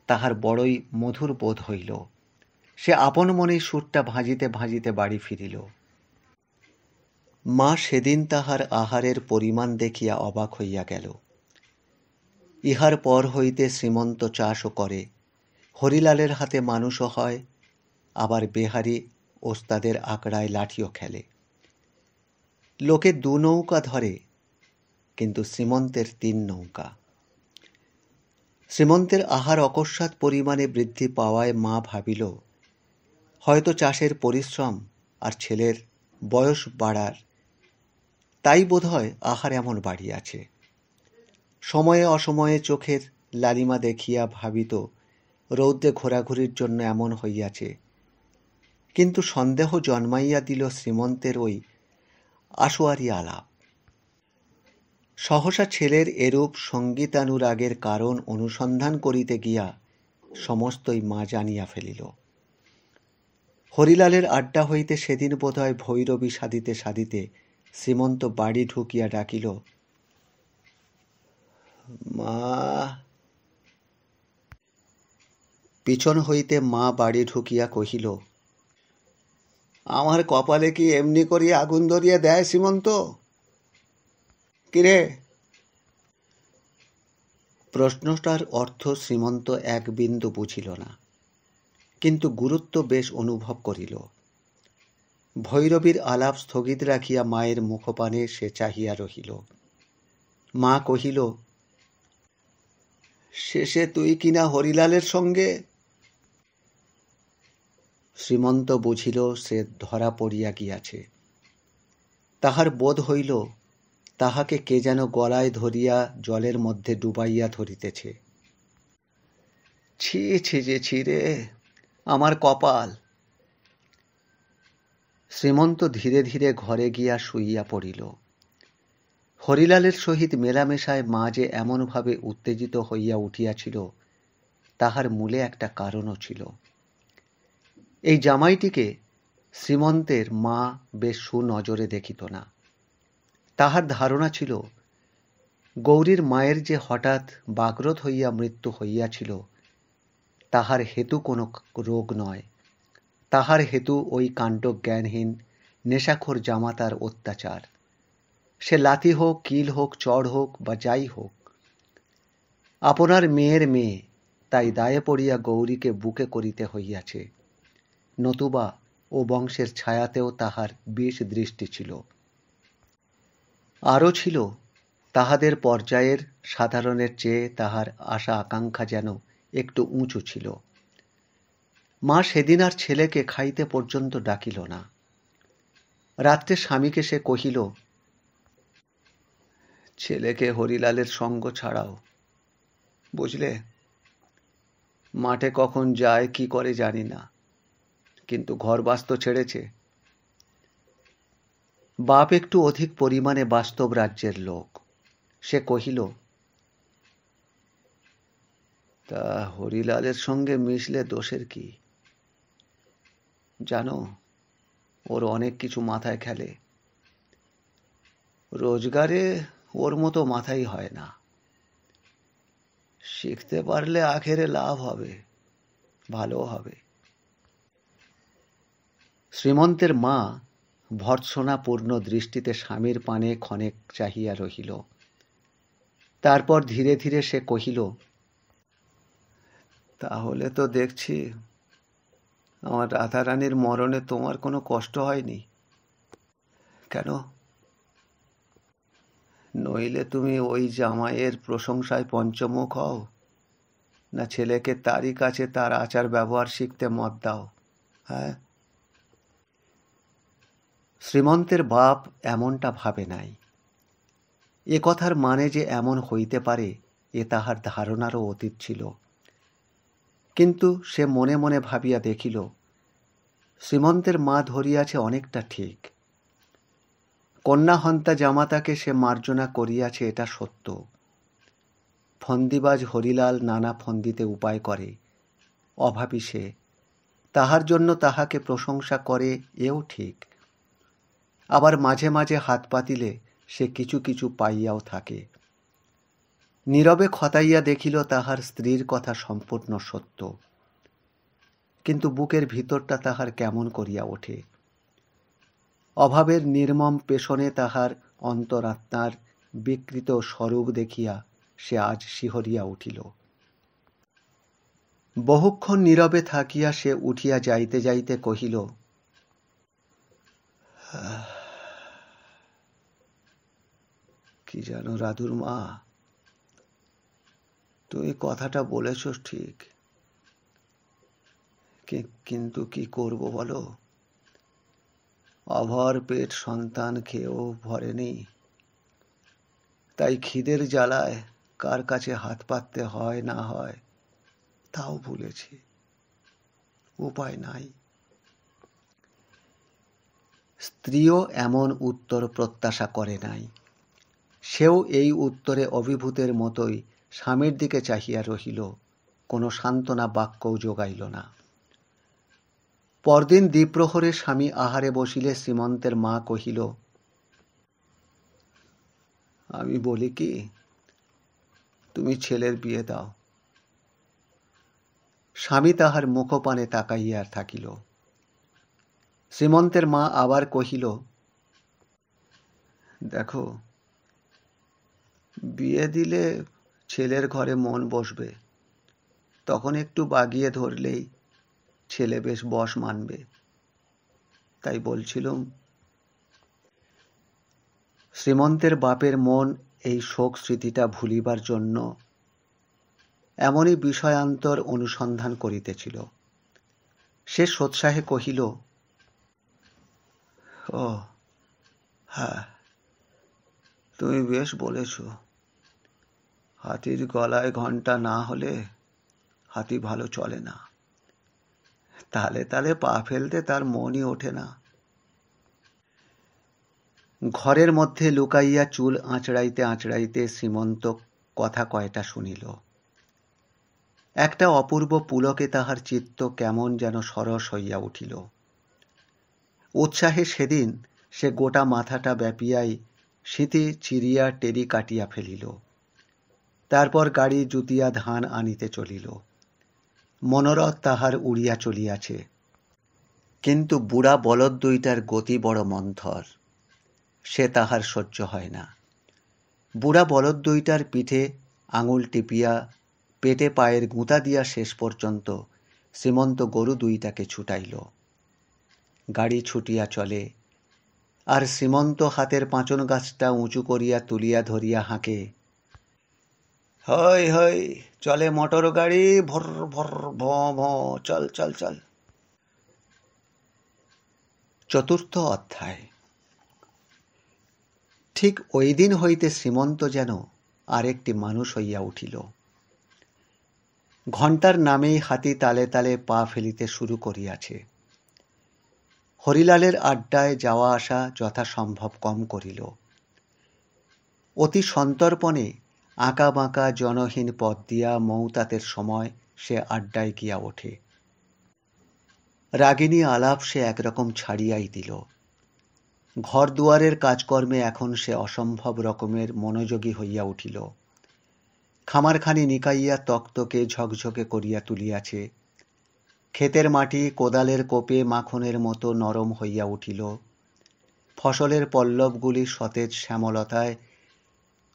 তাহার বড়ই মধুর বোধ হইল। সে আপন মনেই সুরটা ভাঁজিতে ভাঁজিতে বাড়ি ফিরিল। মা সেদিন তাহার আহারের পরিমাণ দেখিয়া অবাক হইয়া গেল। ইহার পর হইতে শ্রীমন্ত চাষও করে, হরিলালের হাতে মানুষও হয়, আবার বেহারি ওস্তাদের আকড়ায় লাঠিও খেলে। লোকে 2 নৌকা ধরে, কিন্তু শ্রীমন্তের 3 নৌকা। শ্রীমন্তের আহার অকস্মাৎ পরিমাণে বৃদ্ধি পাওয়ায় মা ভাবিল, হয়তো চাষের পরিশ্রম আর ছেলের বয়স বাড়ার, তাই বোধহয় আহার এমন বাড়িয়াছে। সময়ে অসময়ে চোখের লালিমা দেখিয়া ভাবিত রৌদ্রে ঘোরাঘুরির জন্য এমন হইয়াছে। কিন্তু সন্দেহ জন্মাইয়া দিল শ্রীমন্তের ওই আশোয়ারি আলাপ। সহসা ছেলের এরূপ সঙ্গীতানুরাগের কারণ অনুসন্ধান করিতে গিয়া সমস্তই মা জানিয়া ফেলিল। হরিলালের আড্ডা হইতে সেদিন বোধহয় ভৈরবী সাধিতে সাধিতে শ্রীমন্ত বাড়ি ঢুকিয়া ডাকিল, মা। পিছন হইতে মা বাড়ি ঢুকিয়া কহিল, আমার কপালে কি এমনি করিয়া আগুন ধরিয়া দেয় শ্রীমন্ত? কিরে? প্রশ্নটার অর্থ শ্রীমন্ত এক বিন্দু বুঝিল না, কিন্তু গুরুত্ব বেশ অনুভব করিল। ভৈরবীর আলাপ স্থগিত রাখিয়া মায়ের মুখপানে সে চাহিয়া রহিল। মা কহিল, শেষে তুই কিনা হরিলালের সঙ্গে? শ্রীমন্ত বুঝিল সে ধরা পড়িয়া গিয়াছে। তাহার বোধ হইল তাহাকে কে যেন গলায় ধরিয়া জলের মধ্যে ডুবাইয়া ধরিতেছে। ছি ছি যে ছি রে, আমার কপাল। শ্রীমন্ত ধীরে ধীরে ঘরে গিয়া শুইয়া পড়িল। হরিলালের সহিত মেলামেশায় মা যে এমনভাবে উত্তেজিত হইয়া উঠিয়াছিল, তাহার মূলে একটা কারণও ছিল। এই জামাইটিকে শ্রীমন্তের মা বেশ সুনজরে দেখিত না। তাহার ধারণা ছিল গৌরীর মায়ের যে হঠাৎ বাগরোধ হইয়া মৃত্যু হইয়াছিল, তাহার হেতু কোনো রোগ নয়, তাহার হেতু ওই কাণ্ডজ্ঞানহীন নেশাখোর জামাতার অত্যাচার। সে লাথি হোক, কিল হোক, চড় হোক বা যাই হোক, আপনার মেয়ের মেয়ে, তাই দায়ে পড়িয়া গৌরীকে বুকে করিতে হইয়াছে, নতুবা ও বংশের ছায়াতেও তাহার বিষ দৃষ্টি ছিল। আরও ছিল, তাহাদের পর্যায়ের সাধারণের চেয়ে তাহার আশা আকাঙ্ক্ষা যেন একটু উঁচু ছিল। মা সেদিন আর ছেলেকে খাইতে পর্যন্ত ডাকিল না। রাত্রে স্বামীকে সে কহিল, ছেলেকে হরিলালের সঙ্গ ছাড়াও, বুঝলে? মাঠে কখন যায় কি করে জানি না, কিন্তু ঘরবাস তো ছেড়েছে। বাপ একটু অধিক পরিমাণে বাস্তব রাজ্যের লোক। সে কহিল, তা হরিলালের সঙ্গে মিশলে দোষের কি? জানো, ওর অনেক কিছু মাথায় খেলে। রোজগারে ওর মতো মাথাই হয় না। শিখতে পারলে আখেরে লাভ হবে, ভালো হবে। শ্রীমন্তের মা ভর্ৎসনাপূর্ণ দৃষ্টিতে স্বামীর পানে ক্ষণেক চাহিয়া রহিল। তারপর ধীরে ধীরে সে কহিল, তাহলে তো দেখছি আমার রাধারানীর মরণে তোমার কোনো কষ্ট হয়নি। কেন? নইলে তুমি ওই জামাইয়ের প্রশংসায় পঞ্চমুখ হও, না ছেলেকে তারই কাছে তার আচার ব্যবহার শিখতে মত দাও? হ্যাঁ? শ্রীমন্তের বাপ এমনটা ভাবে নাই। এ কথার মানে যে এমন হইতে পারে এ তাহার ধারণারও অতীত ছিল। কিন্তু সে মনে মনে ভাবিয়া দেখিল, শ্রীমন্তের মা ধরিয়াছে অনেকটা ঠিক। কন্যাহন্তা জামাতাকে সে মার্জনা করিয়াছে, এটা সত্য। ফন্দিবাজ হরিলাল নানা ফন্দিতে উপায় করে, অভাবী সে, তাহার জন্য তাহাকে প্রশংসা করে, এও ঠিক। আবার মাঝে মাঝে হাত পাতিলে সে কিছু কিছু পাইয়াও থাকে। নীরবে খতাইয়া দেখিল তাহার স্ত্রীর কথা সম্পূর্ণ সত্য, কিন্তু বুকের ভিতরটা তাহার কেমন করিয়া ওঠে। অভাবের নির্মম পেশনে তাহার অন্তরাত্মার বিকৃত স্বরূপ দেখিয়া সে আজ শিহরিয়া উঠিল। বহুক্ষণ নীরবে থাকিয়া সে উঠিয়া যাইতে যাইতে কহিল, কি জানো রাধুর মা, তুই কথাটা বলেছ ঠিক, কিন্তু কি করব বলো? অভর পেট সন্তান খেয়েও ভরেনি, তাই খিদের জ্বালায় কার কাছে হাত পাততে হয় না হয় তাও ভুলেছি। উপায় নাই। স্ত্রীও এমন উত্তর প্রত্যাশা করে নাই। সেও এই উত্তরে অভিভূতের মতোই স্বামীর দিকে চাহিয়া রহিল, কোনো সান্ত্বনা বাক্যও যোগাইল না। পরদিন দ্বিপ্রহরে স্বামী আহারে বসিলে শ্রীমন্তের মা কহিল, আমি বলি কি, তুমি ছেলের বিয়ে দাও। স্বামী তাহার মুখপানে তাকাইয়া থাকিল। শ্রীমন্তের মা আবার কহিল, দেখো, বিয়ে দিলে ছেলের ঘরে মন বসবে, তখন একটু বাগিয়ে ধরলেই ছেলে বেশ বশ মানবে। তাই বলছিলুম। শ্রীমন্তের বাপের মন এই শোক স্মৃতিটা ভুলিবার জন্য এমনই বিষয়ান্তর অনুসন্ধান করিতেছিল। সে সোৎসাহে কহিল, ও হ্যাঁ, তুমি বেশ বলেছ। হাতির গলায় ঘণ্টা না হলে হাতি ভালো চলে না। তালে তালে পা ফেলতে তার মনই ওঠে না। ঘরের মধ্যে লুকাইয়া চুল আঁচড়াইতে আঁচড়াইতে শ্রীমন্ত কথা কয়টা শুনিল। একটা অপূর্ব পুলকে তাহার চিত্ত কেমন যেন সরস হইয়া উঠিল। উৎসাহে সেদিন সে গোটা মাথাটা ব্যাপিয়াই শীতে চিরিয়া টেরি কাটিয়া ফেলিল। তারপর গাড়ি জুতিয়া ধান আনিতে চলিল। মনোরথ তাহার উড়িয়া চলিয়াছে, কিন্তু বুড়া বলদ দুইটার গতি বড় মন্থর। সে তাহার সহ্য হয় না। বুড়া বলদ দুইটার পিঠে আঙুল টিপিয়া পেটে পায়ের গুঁতা দিয়া শেষ পর্যন্ত শ্রীমন্ত গরু দুইটাকে ছুটাইল। গাড়ি ছুটিয়া চলে, আর শ্রীমন্ত হাতের পাঁচন গাছটা উঁচু করিয়া তুলিয়া ধরিয়া হাঁকে, হয় হয় চলে মোটর গাড়ি, ভর ভর ভ ভ, চল চল চল। চতুর্থ অধ্যায়। ঠিক ওই দিন হইতে শ্রীমন্ত যেন আরেকটি মানুষ হইয়া উঠিল। ঘণ্টার নামেই হাতি তালে তালে পা ফেলিতে শুরু করিয়াছে। হরিলালের আড্ডায় যাওয়া আসা যথাসম্ভব কম করিল। অতি সন্তর্পণে আঁকা বাঁকা জনহীন পথ দিয়া মৌতাতের সময় সে আড্ডায় গিয়া ওঠে। রাগিনী আলাপ সে একরকম ছাড়িয়াই দিল। ঘর দুয়ারের কাজকর্মে এখন সে অসম্ভব রকমের মনোযোগী হইয়া উঠিল। খামারখানি নিকাইয়া তক্তকে ঝকঝকে করিয়া তুলিয়াছে। ক্ষেতের মাটি কোদালের কোপে মাখনের মতো নরম হইয়া উঠিল। ফসলের পল্লবগুলি সতেজ শ্যামলতায়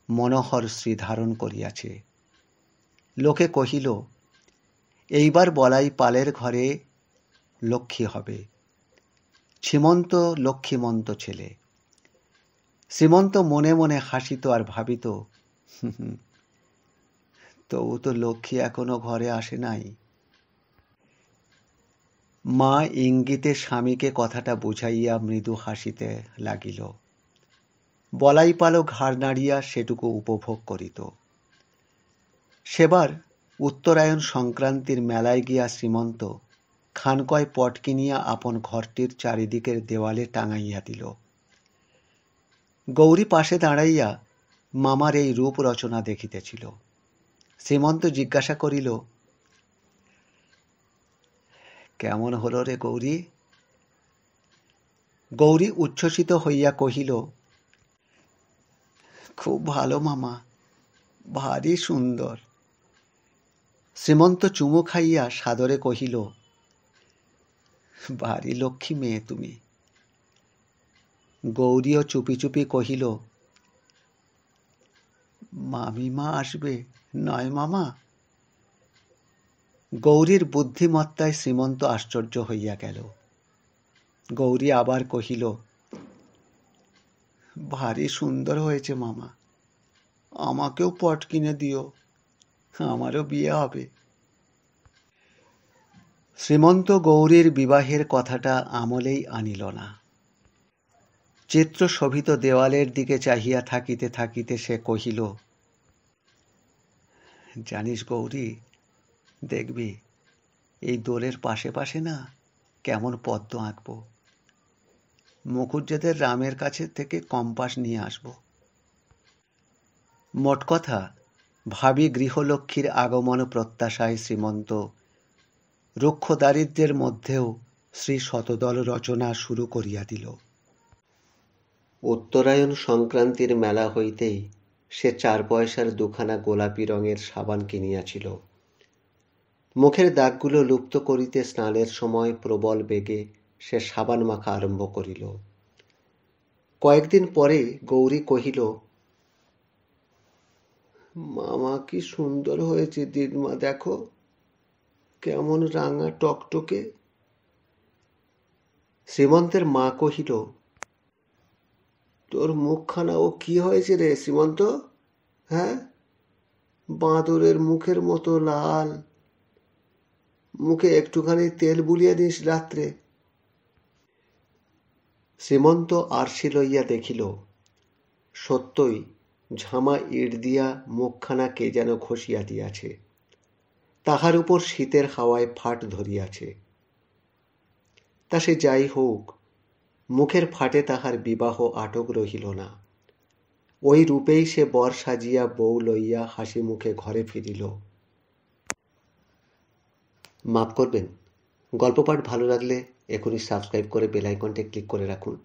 মনোহর শ্রী ধারণ করিয়াছে। লোকে কহিল, এইবার বলাই পালের ঘরে লক্ষ্মী হবে। শ্রীমন্ত লক্ষ্মীমন্ত ছেলে। শ্রীমন্ত মনে মনে হাসিত আর ভাবিত, তবু তো লক্ষ্মী এখনো ঘরে আসে নাই। মা ইঙ্গিতে স্বামীকে কথাটা বুঝাইয়া মৃদু হাসিতে লাগিল। বলাই পালক ঘাড় নাড়িয়া সেটুকু উপভোগ করিত। সেবার উত্তরায়ণ সংক্রান্তির মেলায় গিয়া শ্রীমন্ত খানকয় পট কিনিয়া আপন ঘরটির চারিদিকের দেওয়ালে টাঙাইয়া দিল। গৌরী পাশে দাঁড়াইয়া মামার এই রূপ রচনা দেখিতেছিল। শ্রীমন্ত জিজ্ঞাসা করিল, কেমন হল রে গৌরী? গৌরী উচ্ছ্বসিত হইয়া কহিল, খুব ভালো মামা, ভারী সুন্দর। শ্রীমন্ত চুমু খাইয়া সাদরে কহিল, ভারী লক্ষ্মী মেয়ে তুমি। গৌরীও চুপি চুপি কহিল, মামিমা আসবে নয় মামা? গৌরীর বুদ্ধিমত্তায় শ্রীমন্ত আশ্চর্য হইয়া গেল। গৌরী আবার কহিল, ভারী সুন্দর হয়েছে মামা, আমাকেও পট কিনে দিও, আমারও বিয়ে হবে। শ্রীমন্ত গৌরীর বিবাহের কথাটা আমলেই আনিল না। চিত্র শোভিত দেওয়ালের দিকে চাহিয়া থাকিতে থাকিতে সে কহিল, জানিস গৌরী, দেখবি এই দোলের পাশে পাশে না কেমন পদ্ম আঁকব। মুখুজ্জেদের রামের কাছে থেকে কম্পাস নিয়ে আসব। মোট কথা, ভাবী গৃহলক্ষ্মীর আগমন প্রত্যাশায় শ্রীমন্ত রুক্ষ দারিদ্র্যের মধ্যেও শ্রী শতদল রচনা শুরু করিয়া দিল। উত্তরায়ণ সংক্রান্তির মেলা হইতেই সে 4 পয়সার দুখানা গোলাপি রঙের সাবান কিনিয়াছিল। মুখের দাগগুলো লুপ্ত করিতে স্নানের সময় প্রবল বেগে সে সাবান মাখা আরম্ভ করিল। কয়েকদিন পরে গৌরী কহিল, মামা কি সুন্দর হয়েছে দিদিমা, দেখো কেমন রাঙা টকটকে। শ্রীমন্তের মা কহিল, তোর মুখখানা ও কি হয়েছে রে শ্রীমন্ত? হ্যাঁ, বাঁদরের মুখের মতো লাল। মুখে একটুখানি তেল বুলিয়ে দিস রাত্রে। শ্রীমন্ত আরশি লইয়া দেখিল, সত্যই ঝামা ইট দিয়া মুখখানা কে যেন ঘষিয়া দিয়াছে। তাহার উপর শীতের হাওয়ায় ফাট ধরিয়াছে। তা সে যাই হোক, মুখের ফাটে তাহার বিবাহ আটক রহিল না। ওই রূপেই সে বর সাজিয়া বউ লইয়া হাসি মুখে ঘরে ফিরিল। মাফ করবেন, গল্প পাঠ ভালো লাগলে এখনই সাবস্ক্রাইব করে বেল আইকনটি ক্লিক করে রাখুন,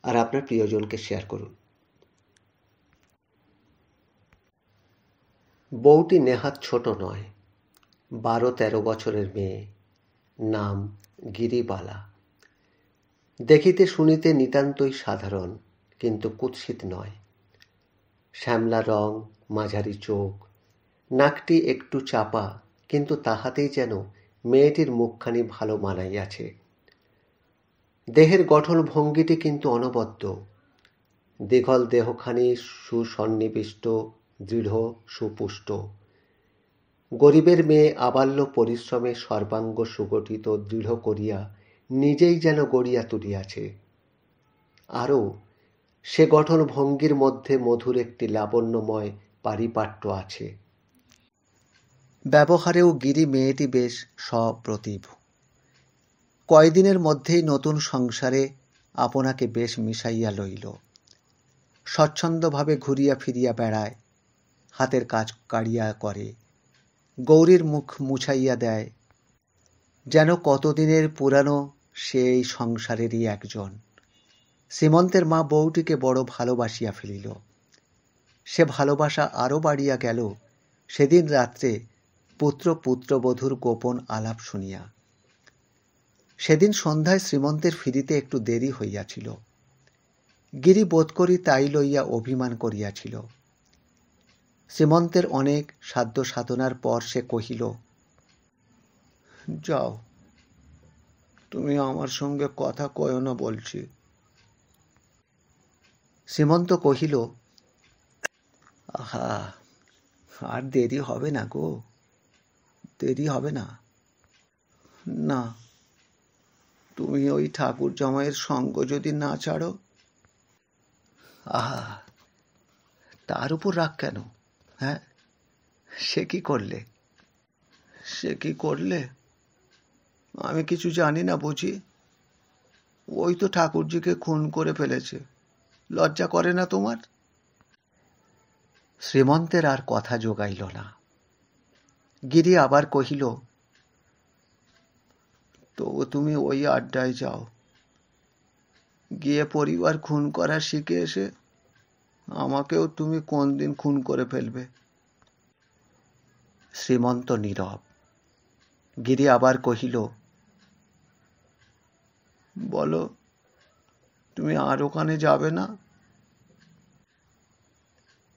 আর আপনার প্রিয়জনকে শেয়ার করুন। বউটি নেহাত ছোট নয়, 12-13 বছরের মেয়ে। নাম গিরিবালা। দেখিতে শুনিতে নিতান্তই সাধারণ, কিন্তু কুৎসিত নয়। শ্যামলা রং, মাঝারি চোখ, নাকটি একটু চাপা, কিন্তু তাহাতেই যেন মেয়েটির মুখখানি ভালো মানাইয়াছে। দেহের গঠন ভঙ্গিটি কিন্তু অনবদ্য। দীঘল দেহখানি সুসন্নিবিষ্ট, দৃঢ়, সুপুষ্ট। গরিবের মেয়ে আবাল্য পরিশ্রমে সর্বাঙ্গ সুগঠিত দৃঢ় করিয়া নিজেই যেন গড়িয়া তুলিয়াছে। আরও সে গঠন ভঙ্গির মধ্যে মধুর একটি লাবণ্যময় পারিপাট্য আছে। ব্যবহারেও গিরি মেয়েটি বেশ সপ্রতিভ। কয়দিনের মধ্যেই নতুন সংসারে আপনাকে বেশ মিশাইয়া লইল। স্বচ্ছন্দভাবে ঘুরিয়া ফিরিয়া বেড়ায়, হাতের কাজ কাড়িয়া করে, গৌরীর মুখ মুছাইয়া দেয়, যেন কতদিনের পুরানো সেই সংসারেরই একজন। শ্রীমন্তের মা বউটিকে বড় ভালোবাসিয়া ফেলিল। সে ভালোবাসা আরও বাড়িয়া গেল সেদিন রাত্রে পুত্রবধূর গোপন আলাপ শুনিয়া। সেদিন সন্ধ্যায় শ্রীমন্তের ফিরিতে একটু দেরি হইয়াছিল। গিরি বোধ করি তাই লইয়া অভিমান করিয়াছিল। শ্রীমন্তের অনেক সাধ্য সাধনার পর সে কহিল, যাও, তুমি আমার সঙ্গে কথা কয়ো না বলছি। শ্রীমন্ত কহিল, আহা, আর দেরি হবে না গো, দেরি হবে না। না, তুমি ওই ঠাকুর জামাইয়ের সঙ্গ যদি না ছাড়ো। আহা, তার উপর রাগ কেন? হ্যাঁ, সে কি করলে? সে কি করলে? আমি কিছু জানি না বুঝি? ওই তো ঠাকুরজিকে খুন করে ফেলেছে। লজ্জা করে না তোমার? শ্রীমন্তের আর কথা জোগাইল না। গিরি আবার কহিল, তবু তুমি ওই আড্ডায় যাও, গিয়ে পরিবার খুন করা শিখে এসে আমাকেও তুমি কোন দিন খুন করে ফেলবে। শ্রীমন্ত নীরব। গিরি আবার কহিল, বলো, তুমি আর ওখানে যাবে না?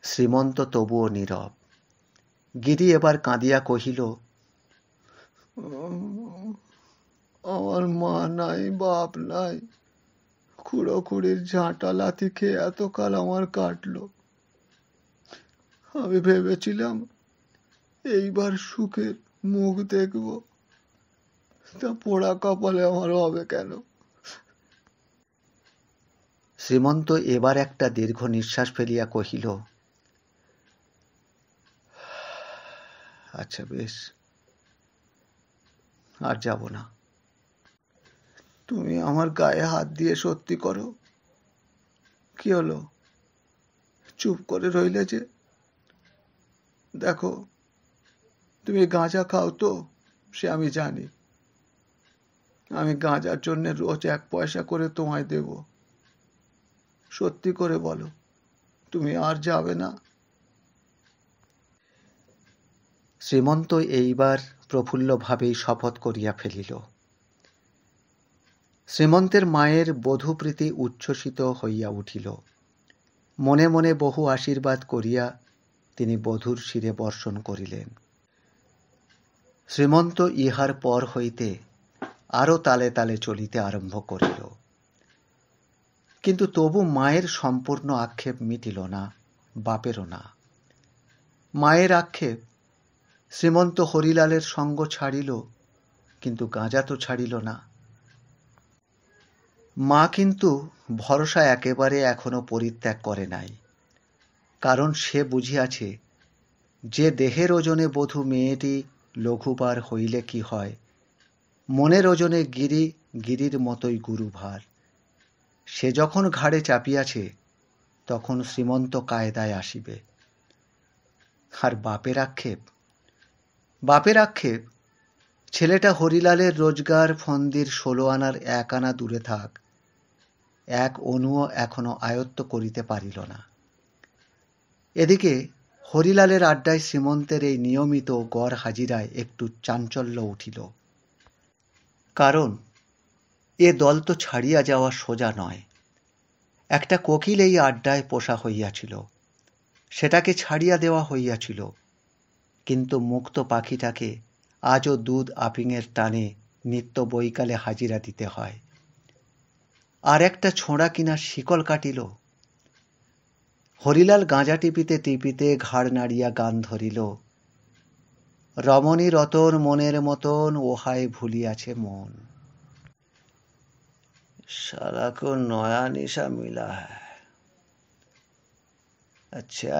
শ্রীমন্ত তবুও নীরব। গিরি এবার কাঁদিয়া কহিল, আমার মা নাই, বাপ নাই, খুড়ো খুড়ির ঝাঁটা লাথি খেয়ে এতকাল আমার কাটলো। আমি ভেবেছিলাম এইবার সুখের মুখ দেখব, তা পোড়া কপালে আমার হবে কেন? শ্রীমন্ত এবার একটা দীর্ঘ নিঃশ্বাস ফেলিয়া কহিল, আচ্ছা বেশ, আর যাব না। তুমি আমার গায়ে হাত দিয়ে সত্যি করো। কি হলো, চুপ করে রইলে যে? দেখো, তুমি গাঁজা খাও তো, সে আমি জানি। আমি গাঁজার জন্য রোজ 1 পয়সা করে তোমায় দেব। সত্যি করে বলো, তুমি আর যাবে না? শ্রীমন্ত এইবার প্রফুল্লভাবেই শপথ করিয়া ফেলিল। শ্রীমন্তের মায়ের বধূপ্রীতি উচ্ছ্বসিত হইয়া উঠিল। মনে মনে বহু আশীর্বাদ করিয়া তিনি বধূর শিরে বর্ষণ করিলেন। শ্রীমন্ত ইহার পর হইতে আরও তালে তালে চলিতে আরম্ভ করিল। কিন্তু তবু মায়ের সম্পূর্ণ আক্ষেপ মিটিল না, বাপেরও না। মায়ের আক্ষেপ, শ্রীমন্ত হরিলালের সঙ্গ ছাড়িল, কিন্তু গাঁজা তো ছাড়িল না। মা কিন্তু ভরসা একেবারে এখনো পরিত্যাগ করে নাই। কারণ সে বুঝিয়াছে, যে দেহের ওজনে বধূ মেয়েটি লঘুবার হইলে কি হয়, মনের ওজনে গিরির মতোই গুরুভার। সে যখন ঘাড়ে চাপিয়াছে, তখন শ্রীমন্ত কায়দায় আসিবে। আর বাপের আক্ষেপ, ছেলেটা হরিলালের রোজগার ফন্দির 16 আনার 1 আনা দূরে থাক, 1 অণুও এখনো আয়ত্ত করিতে পারিল না। এদিকে হরিলালের আড্ডায় শ্রীমন্তের এই নিয়মিত গড় হাজিরায় একটু চাঞ্চল্য উঠিল। কারণ এ দল তো ছাড়িয়া যাওয়া সোজা নয়। একটা কোকিল এই আড্ডায় পোষা হইয়াছিল, সেটাকে ছাড়িয়া দেওয়া হইয়াছিল। কিন্তু মুক্ত পাখিটাকে আজও দুধ আপিংয়ের টানে নিত্য বৈকালে হাজিরা দিতে হয়। আর একটা ছোঁড়া কিনা শিকল কাটিল। হরিলাল গাঁজা টিপিতে টিপিতে ঘাড় নাড়িয়া গান ধরিল, রমণী রতন মনের মতন ওহায় ভুলিয়াছে মন। साला को नया निशा मिला है। अच्छा,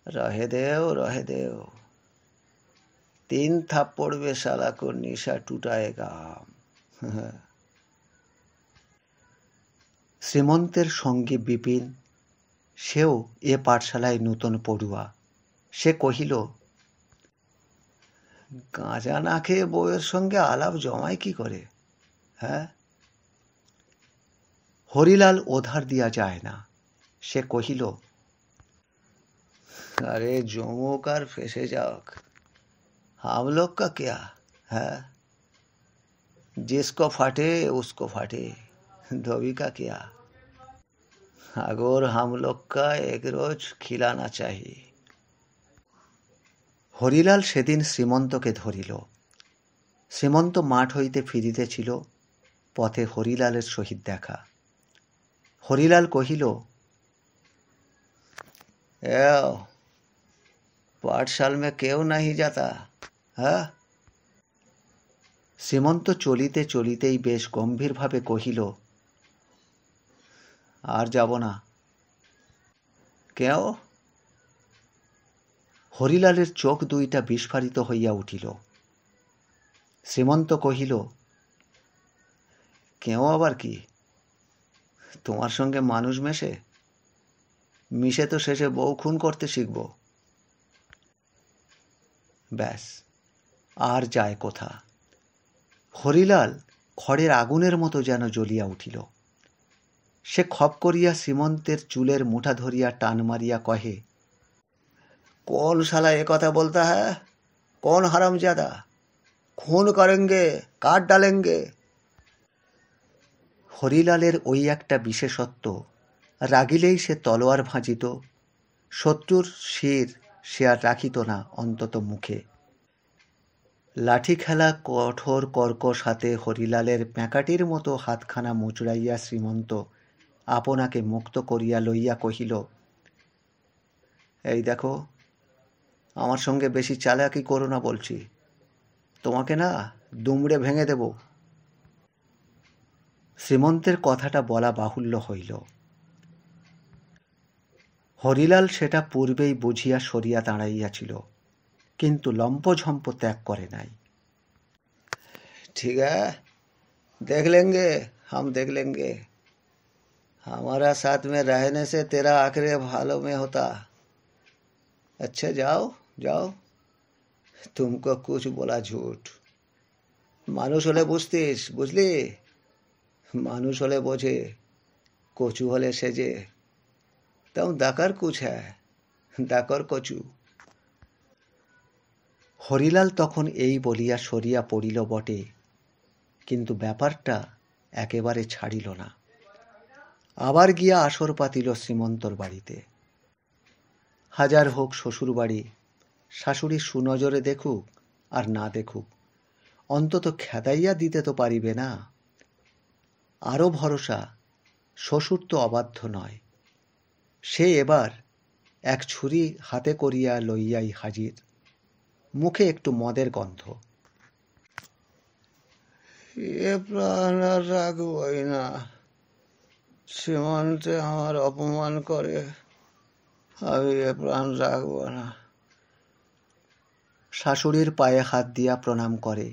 रहे देव 3 थाप्पड़ में साला को निशा टूटाएगा। শ্রীমন্তের সঙ্গী বিপিন, সেও এ পাঠশালায় নূতন পড়ুয়া। সে কহিল, গাঁজা না খেয়ে বউয়ের সঙ্গে আলাপ জমায় কি করে? হ্যাঁ? হরিলাল ওধার দিয়া যায় না। সে কহিল, अरे जमुक और फेंसे जाओक, हम लोग का क्या है? जिसको फटे उसको फटे, धोबी का क्या? अगर हम लोग का एक रोज खिलाना चाहिए। হরিলাল সেদিন শ্রীমন্তকে ধরিল। শ্রীমন্ত মাঠ হইতে ফিরিতেছিল, পথে হরিলালের সহিত দেখা। হরিলাল কহিল, पाठशाल में क्यों नहीं जाता? হ্যাঁ? শ্রীমন্ত চলিতে চলিতেই বেশ গম্ভীরভাবে কহিল, আর যাব না। কেউ? হরিলালের চোখ দুইটা বিস্ফারিত হইয়া উঠিল। শ্রীমন্ত কহিল, কেউ আবার কি? তোমার সঙ্গে মানুষ মিশে তো শেষে বউ খুন করতে শিখব। ব্যাস, আর যায় কোথা? হরিলাল খড়ের আগুনের মতো যেন জ্বলিয়া উঠিল। সে খপ করিয়া শ্রীমন্তের চুলের মুঠা ধরিয়া টান মারিয়া কহে, कौन साला ये कथा बोलता है? कौन हरामजादा? खून करेंगे, काट डालेंगे। হরিলালের ওই একটা বিশেষত্ব, রাগিলেই সে তলোয়ার ভাঁজিত, শত্রুর শির সে আর রাখিত না অন্তত মুখে। লাঠি খেলা কঠোর কর্কশ হাতে হরিলালের প্যাঁকাটির মতো হাতখানা মুচড়াইয়া শ্রীমন্ত আপনাকে মুক্ত করিয়া লইয়া কহিল, এই দেখো, আমার সঙ্গে বেশি চালাকি করো না বলছি, তোমাকে না দুমড়ে ভেঙে দেব। শ্রীমন্তের কথাটা বলা বাহুল্য হইল। হরিলাল সেটা পূর্বেই বুঝিয়া সরিয়া দাঁড়াইয়াছিল, কিন্তু লম্পঝম্প ত্যাগ করে নাই। ঠিক है, देख लेंगे, हम देख लेंगे। हमारा साथ में रहने से तेरा आखिरी भालो में होता। अच्छा जाओ जाओ, तुमको कुछ बोला झूठ। মানুষ হলে বুঝতিস, বুঝলি? মানুষ হলে বোঝে, কচু হলে সেজে। তাও দাকার কুছ হ্যায়, দাকর কচু। হরিলাল তখন এই বলিয়া সরিয়া পড়িল বটে, কিন্তু ব্যাপারটা একেবারে ছাড়িল না। আবার গিয়া আসর পাতিল শ্রীমন্তর বাড়িতে। হাজার হোক শ্বশুর বাড়ি, শাশুড়ি সুনজরে দেখুক আর না দেখুক, অন্তত খেদাইয়া দিতে তো পারিবে না। আরও ভরসা, শ্বশুর তো অবাধ্য নয়। সে এবার এক ছুরি হাতে করিয়া লইয়াই হাজির, মুখে একটু মদের গন্ধ। এ প্রাণ আর রাখবই না, সীমান্তে আমার অপমান করে, আমি এ প্রাণ রাখব না। শাশুড়ির পায়ে হাত দিয়া প্রণাম করে,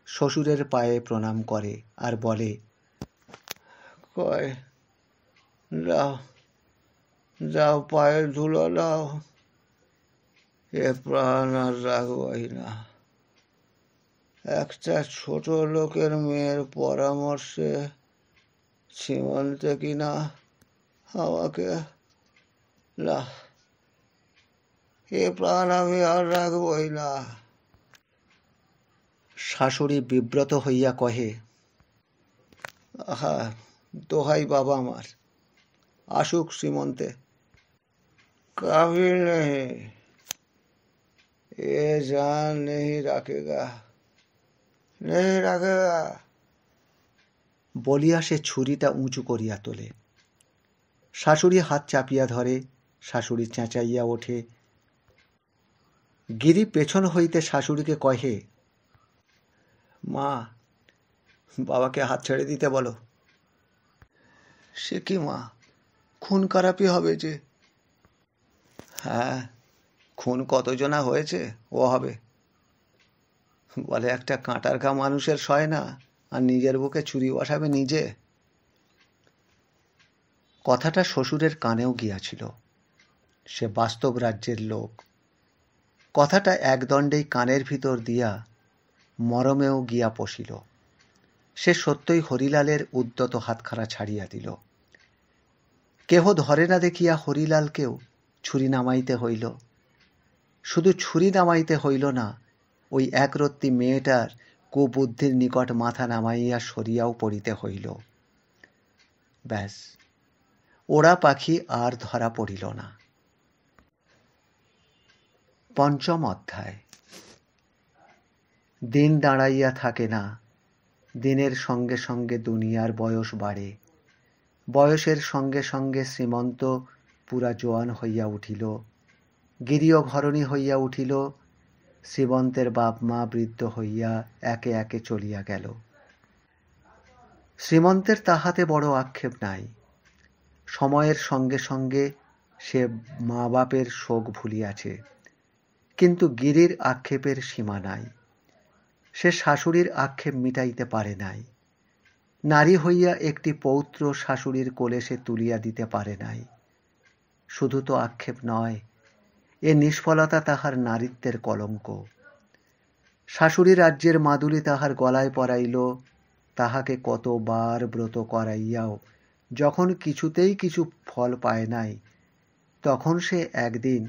শ্বশুরের পায়ে প্রণাম করে, আর বলে, কয় যাও যাও, পায়ের ধুলো দাও, এ প্রাণ আর রাখবই না। একটা ছোট লোকের মেয়ের পরামর্শে সীমান্তে কিনা আমাকে, না, এ প্রাণ আমি আর রাখবই না। শাশুড়ি বিব্রত হইয়া কহে, আহা, দোহাই বাবা আমার, আসুক সীমন্তে। কাবি নেই, এ জান নেই রাখেগা, নেই রাখেগা বলিয়া সে ছুরিটা উঁচু করিয়া তোলে। শাশুড়ি হাত চাপিয়া ধরে, শাশুড়ি চেঁচাইয়া ওঠে। গিরি পেছন হইতে শাশুড়িকে কহে, মা, বাবাকে হাত ছেড়ে দিতে বলো। সে কি মা, খুন খারাপি হবে যে। হ্যাঁ, খুন কতজনা হয়েছে ও হবে। বলে একটা কাঁটার ঘা মানুষের সয় না, আর নিজের বুকে ছুরি বসাবে নিজে। কথাটা শ্বশুরের কানেও গিয়াছিল। সে বাস্তব রাজ্যের লোক। কথাটা একদণ্ডেই কানের ভিতর দিয়া মরমেও গিয়া পশিল। সে সত্যই হরিলালের উদ্যত হাতখানা ছাড়িয়া দিল। কেহ ধরে না দেখিয়া হরিলালকেও ছুরি নামাইতে হইল। শুধু ছুরি নামাইতে হইল না, ওই একরত্তি মেয়েটার কুবুদ্ধির নিকট মাথা নামাইয়া সরিয়াও পড়িতে হইল। ব্যাস, ওড়া পাখি আর ধরা পড়িল না। পঞ্চম অধ্যায়। দিন দাঁড়াইয়া থাকে না। দিনের সঙ্গে সঙ্গে দুনিয়ার বয়স বাড়ে। বয়সের সঙ্গে সঙ্গে শ্রীমন্ত পুরা জোয়ান হইয়া উঠিল। গিরিও ঘরণী হইয়া উঠিল। শ্রীমন্তের বাপ মা বৃদ্ধ হইয়া একে একে চলিয়া গেল। শ্রীমন্তের তাহাতে বড় আক্ষেপ নাই। সময়ের সঙ্গে সঙ্গে সে মা বাপের শোক ভুলিয়াছে। কিন্তু গিরির আক্ষেপের সীমা নাই। সে শাশুড়ির আক্ষেপ মিটাইতে পারে নাই। নারী হইয়া একটি পৌত্র শাশুড়ির কোলে সে তুলিয়া দিতে পারে নাই। শুধু তো আক্ষেপ নয়, এ নিষ্ফলতা তাহার নারীত্বের কলঙ্ক। শাশুড়ি রাজ্যের মাদুলি তাহার গলায় পরাইল। তাহাকে কতবার ব্রত করাইয়াও যখন কিছুতেই কিছু ফল পায় নাই, তখন সে একদিন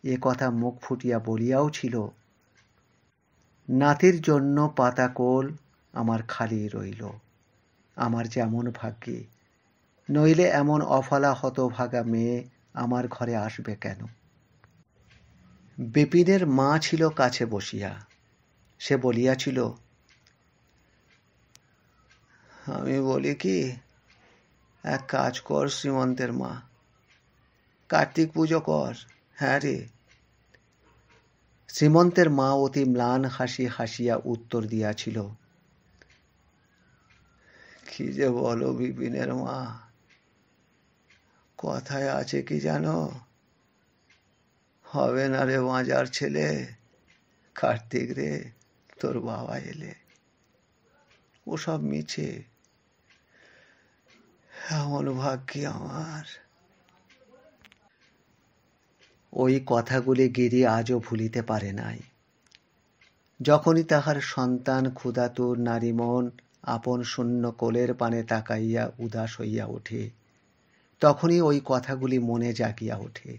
এ কথা মুখ ফুটিয়া বলিয়াও ছিল, নাতির জন্য পাতা কোল আমার খালি রইল। আমার যেমন ভাগ্যে, নইলে এমন অফলা হতভাগা মেয়ে আমার ঘরে আসবে কেন। বিপিনের মা ছিল কাছে বসিয়া। সে বলিয়াছিল, আমি বলি কি, এক কাজ কর শ্রীমন্তের মা, কার্তিক পুজো কর। হ্যাঁ রে। শ্রীমন্তের মা অতি ম্লান হাসি হাসিয়া উত্তর দিয়াছিল, কি যে বলো বিপিনের মা, কথায় আছে কি জানো, হবে না রে বাঁজার ছেলে, কার্তিক রে তোর বাবা এলে। ওসব মিছে, এমন ভাগ্যি আমার। ওই কথাগুলি গিরি আজও ভুলিতে পারে নাই। যখনই তাহার সন্তান ক্ষুধাতুর নারীমন আপন শূন্য কোলের পানে তাকাইয়া উদাস হইয়া ওঠে, তখনই ওই কথাগুলি মনে জাগিয়া ওঠে।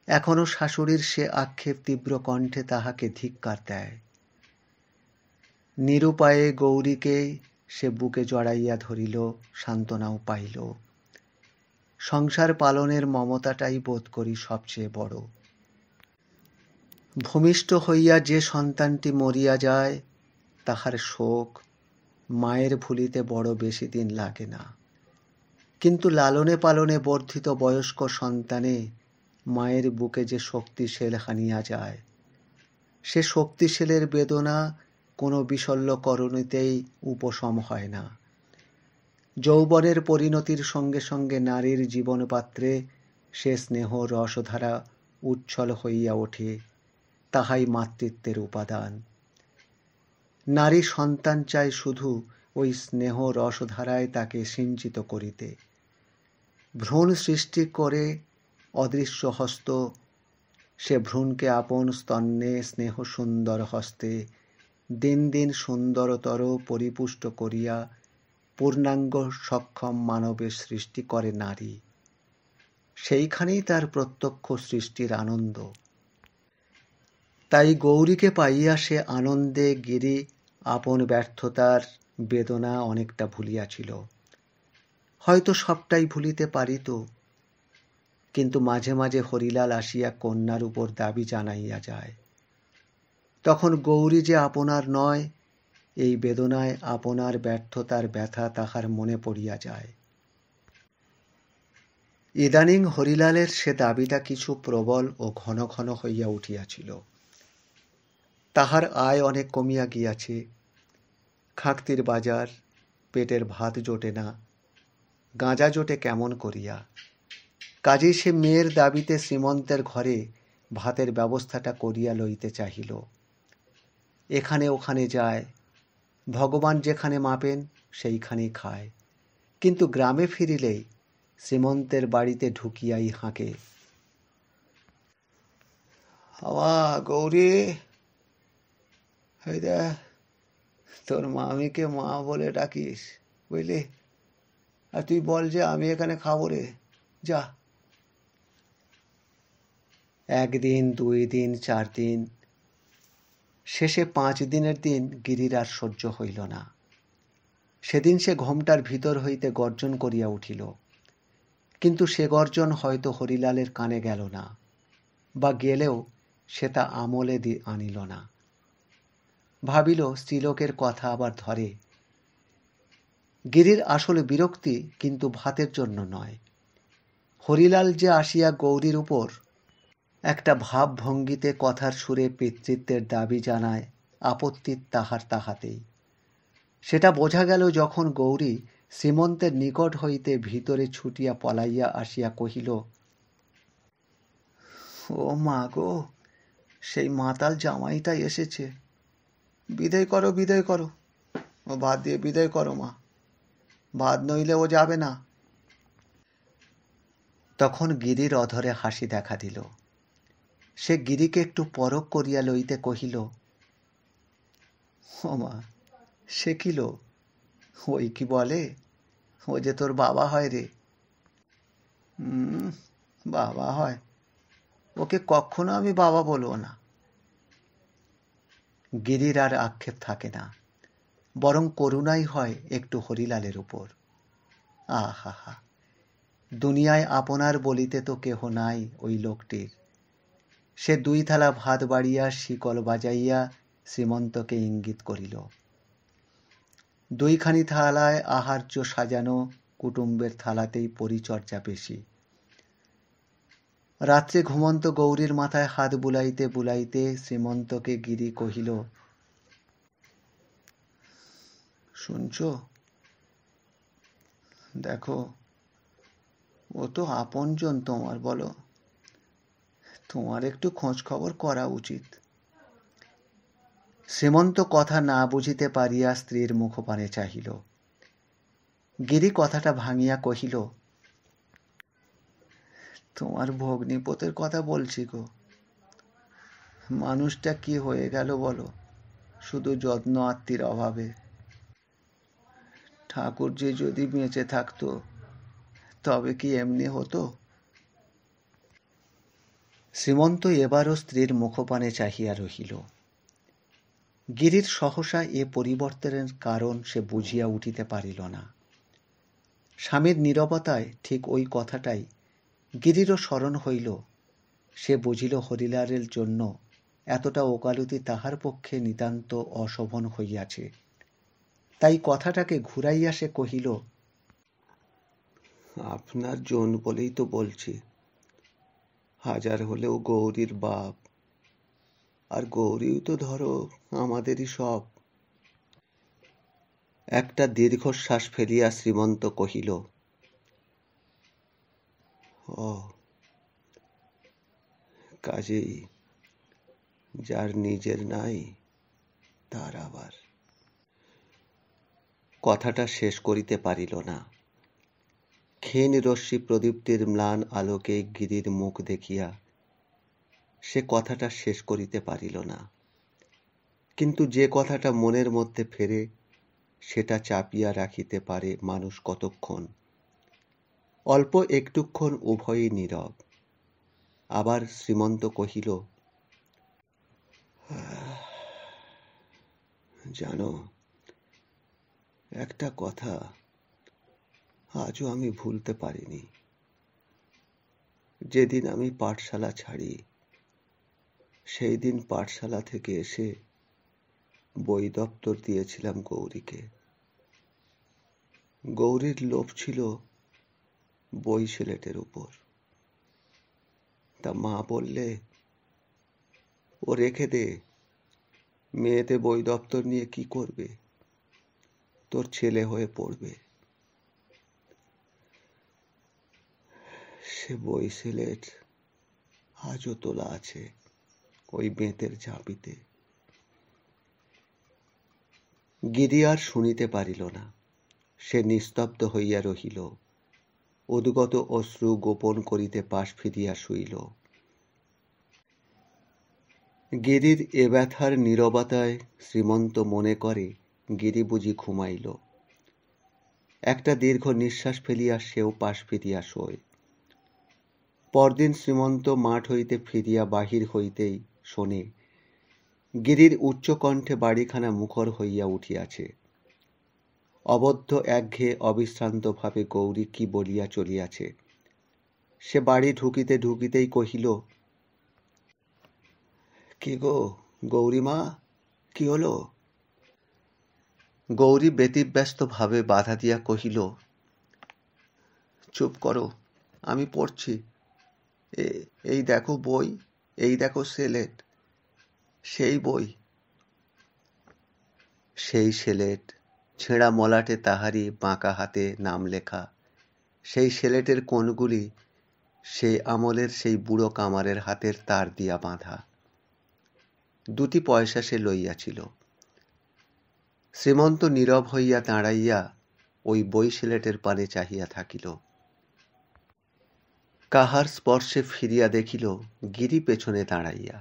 এখনো শাশুড়ির সে আক্ষেপ তীব্র কণ্ঠে তাহাকে ধিক্কার দেয়। নিরুপায়ে গৌরীকে সে বুকে জড়াইয়া ধরিল, সান্ত্বনাও পাইল। সংসার পালনের মমতাটাই বোধ করি সবচেয়ে বড়। ভূমিষ্ঠ হইয়া যে সন্তানটি মরিয়া যায়, তাহার শোক মায়ের ভুলিতে বড় বেশি দিন লাগে না। কিন্তু লালনে পালনে বর্ধিত বয়স্ক সন্তানে মায়ের বুকে যে শক্তিশীল হানিয়া যায়, সে শক্তিশীলের বেদনা কোনো বিশল্যকরণীতেই উপশম হয় না। যৌবনের পরিণতির সঙ্গে সঙ্গে নারীর জীবনপাত্রে সে স্নেহ রসধারা উচ্ছল হইয়া ওঠে, তাহাই মাতৃত্বের উপাদান। নারী সন্তান চায় শুধু ওই স্নেহ রসধারায় তাকে সিঞ্চিত করিতে। ভ্রূণ সৃষ্টি করে অদৃশ্য হস্ত, সে ভ্রূণকে আপন স্তন্যে স্নেহ সুন্দর হস্তে দিন দিন সুন্দরতর পরিপুষ্ট করিয়া পূর্ণাঙ্গ সক্ষম মানবের সৃষ্টি করে নারী। সেইখানেই তার প্রত্যক্ষ সৃষ্টির আনন্দ। তাই গৌরীকে পাইয়া সে আনন্দে গিরি আপন ব্যর্থতার বেদনা অনেকটা ভুলিয়াছিল। হয়তো সবটাই ভুলিতে পারিত, কিন্তু মাঝে মাঝে হরিলাল আসিয়া কন্যার উপর দাবি জানাইয়া যায়। তখন গৌরী যে আপনার নয়, এই বেদনায় আপনার ব্যর্থতার ব্যথা তাহার মনে পড়িয়া যায়। ইদানিং হরিলালের সে দাবিটা কিছু প্রবল ও ঘন ঘন হইয়া উঠিয়াছিল। তাহার আয় অনেক কমিয়া গিয়াছে, খাকতির বাজার, পেটের ভাত জোটে না, গাঁজা জোটে কেমন করিয়া। কাজেই সে মেয়ের দাবিতে শ্রীমন্তের ঘরে ভাতের ব্যবস্থাটা করিয়া লইতে চাহিল। এখানে ওখানে যায়, ভগবান যেখানে মাপেন সেইখানেই খায়, কিন্তু গ্রামে ফিরিলেই শ্রীমন্তের বাড়িতে ঢুকিয়াই হাঁকে, হাওয়া গৌরী, এই দেখ তোর মামিকে মা বলে ডাকিস, বুঝলি? আর তুই বল যে আমি এখানে খাবো রে, যা। 1 দিন, 2 দিন, 4 দিন, শেষে 5 দিনের দিন গিরির আর সহ্য হইল না। সেদিন সে ঘোমটার ভিতর হইতে গর্জন করিয়া উঠিল, কিন্তু সে গর্জন হয়তো হরিলালের কানে গেল না, বা গেলেও সে তা আমলে আনিল না। ভাবিল স্ত্রীলোকের কথা আবার ধরে। গিরির আসলে বিরক্তি কিন্তু ভাতের জন্য নয়। হরিলাল যে আসিয়া গৌরীর উপর একটা ভাব ভঙ্গিতে কথার সুরে পিতৃত্বের দাবি জানায়, আপত্তি তাহার তাহাতেই। সেটা বোঝা গেল যখন গৌরী শ্রীমন্তের নিকট হইতে ভিতরে ছুটিয়া পলাইয়া আসিয়া কহিল, ও মা গো, সেই মাতাল জামাইটা এসেছে, বিদায় করো, বিদায় করো, ও ভাত দিয়ে বিদায় করো মা, ভাত নইলে ও যাবে না। তখন গিরির অধরে হাসি দেখা দিল। সে গিরিকে একটু পরখ করিয়া লইতে কহিল, ও মা, সে কিল, ওই কি বলে, ও যে তোর বাবা হয় রে। বাবা হয়? ওকে কখনো আমি বাবা বলবো না। গিরির আর আক্ষেপ থাকে না, বরং করুণাই হয় একটু হরিলালের উপর। আহা হা, দুনিয়ায় আপনার বলিতে তো কেহ নাই ওই লোকটির। সে 2 থালা ভাত বাড়িয়া শিকল বাজাইয়া শ্রীমন্তকে ইঙ্গিত করিল। 2খানি থালায় আহার্য সাজানো, কুটুম্বের থালাতেই পরিচর্যা বেশি। রাত্রে ঘুমন্ত গৌরীর মাথায় হাত বুলাইতে বুলাইতে শ্রীমন্তকে গিরি কহিল, শুনছ, দেখো, ও তো আপনজন তোমার, বলো, তোমার একটু খোঁজ খবর করা উচিত। শ্রীমন্ত কথা না বুঝিতে পারিয়া স্ত্রীর মুখপানে চাহিল। গিরি কথাটা ভাঙিয়া কহিল, তোমার ভগ্নিপতের কথা বলছি গো। মানুষটা কি হয়ে গেল বলো, শুধু যত্ন আত্মীর অভাবে। ঠাকুর যে যদি বেঁচে থাকতো তবে কি এমনি হতো? শ্রীমন্ত এবারও স্ত্রীর মুখপানে চাহিয়া রহিল। গিরির সহসা এ পরিবর্তনের কারণ সে বুঝিয়া উঠিতে পারিল না। স্বামীর নীরবতায় ঠিক ওই কথাটাই গিরিরও স্মরণ হইল। সে বুঝিল হরিলালের জন্য এতটা ওকালতি তাহার পক্ষে নিতান্ত অশোভন হইয়াছে। তাই কথাটাকে ঘুরাইয়া সে কহিল, আপনার জন বলেই তো বলছি, হাজার হলেও গৌরীর বাপ, আর গৌরীও তো ধরো আমাদেরই সব। একটা দীর্ঘশ্বাস ফেলিয়া শ্রীমন্ত কহিল, ও, কাজেই যার নিজের নাই তার আবার। কথাটা শেষ করিতে পারিল না। ক্ষীণ রশ্মি প্রদীপ্তির ম্লান আলোকে গিরির মুখ দেখিয়া সে কথাটা শেষ করিতে পারিল না। কিন্তু যে কথাটা মনের মধ্যে ফেরে সেটা চাপিয়া রাখিতে পারে মানুষ কতক্ষণ? অল্প একটুক্ষণ উভয়ই নীরব। আবার শ্রীমন্ত কহিল, জানো, একটা কথা আজও আমি ভুলতে পারিনি। যেদিন আমি পাঠশালা ছাড়ি সেই দিন পাঠশালা থেকে এসে বই দপ্তর দিয়েছিলাম গৌরীকে। গৌরীর লোভ ছিল বই সিলেটের উপর। তা মা বললে, ও রেখে দে, মেয়েতে বই দপ্তর নিয়ে কি করবে, তোর ছেলে হয়ে পড়বে। সে বই সিলেট আজও তোলা আছে ওই বেতের ঝাঁপিতে। গিরি আর শুনিতে পারিল না, সে নিস্তব্ধ হইয়া রহিল, উদ্গত অশ্রু গোপন করিতে পাশ ফিরিয়া শুইল। গিরির এ ব্যথার নীরবতায় শ্রীমন্ত মনে করে গিরি বুঝি ঘুমাইল। একটা দীর্ঘ নিঃশ্বাস ফেলিয়া সেও পাশ ফিরিয়া শোয়। পরদিন শ্রীমন্ত মাঠ হইতে ফিরিয়া বাহির হইতেই শোনে গিরির উচ্চকণ্ঠে বাড়িখানা মুখর হইয়া উঠিয়াছে। অবদ্ধ একঘেয়ে অবিশ্রান্তভাবে গৌরী কি বলিয়া চলিয়াছে। সে বাড়ি ঢুকিতে ঢুকিতেই কহিল, কি গো গৌরীমা, কি হলো? গৌরী ব্যতিব্যস্তভাবে বাধা দিয়া কহিল, চুপ করো, আমি পড়ছি। এই দেখো বই, এই দেখো সেলেট, সেই বই। সেই সেলেট, ছেঁড়া মলাটে তাহারই বাঁকা হাতে নাম লেখা। সেই সেলেটের কোণগুলি সেই আমলের সেই বুড়ো কামারের হাতের তার দিয়া বাঁধা। 2টি পয়সা সে লইয়াছিল। শ্রীমন্ত নীরব হইয়া দাঁড়াইয়া ওই বই সেলেটের পানে চাহিয়া থাকিল। কাহার স্পর্শে ফিরিয়া দেখিল গিরি পেছনে দাঁড়াইয়া।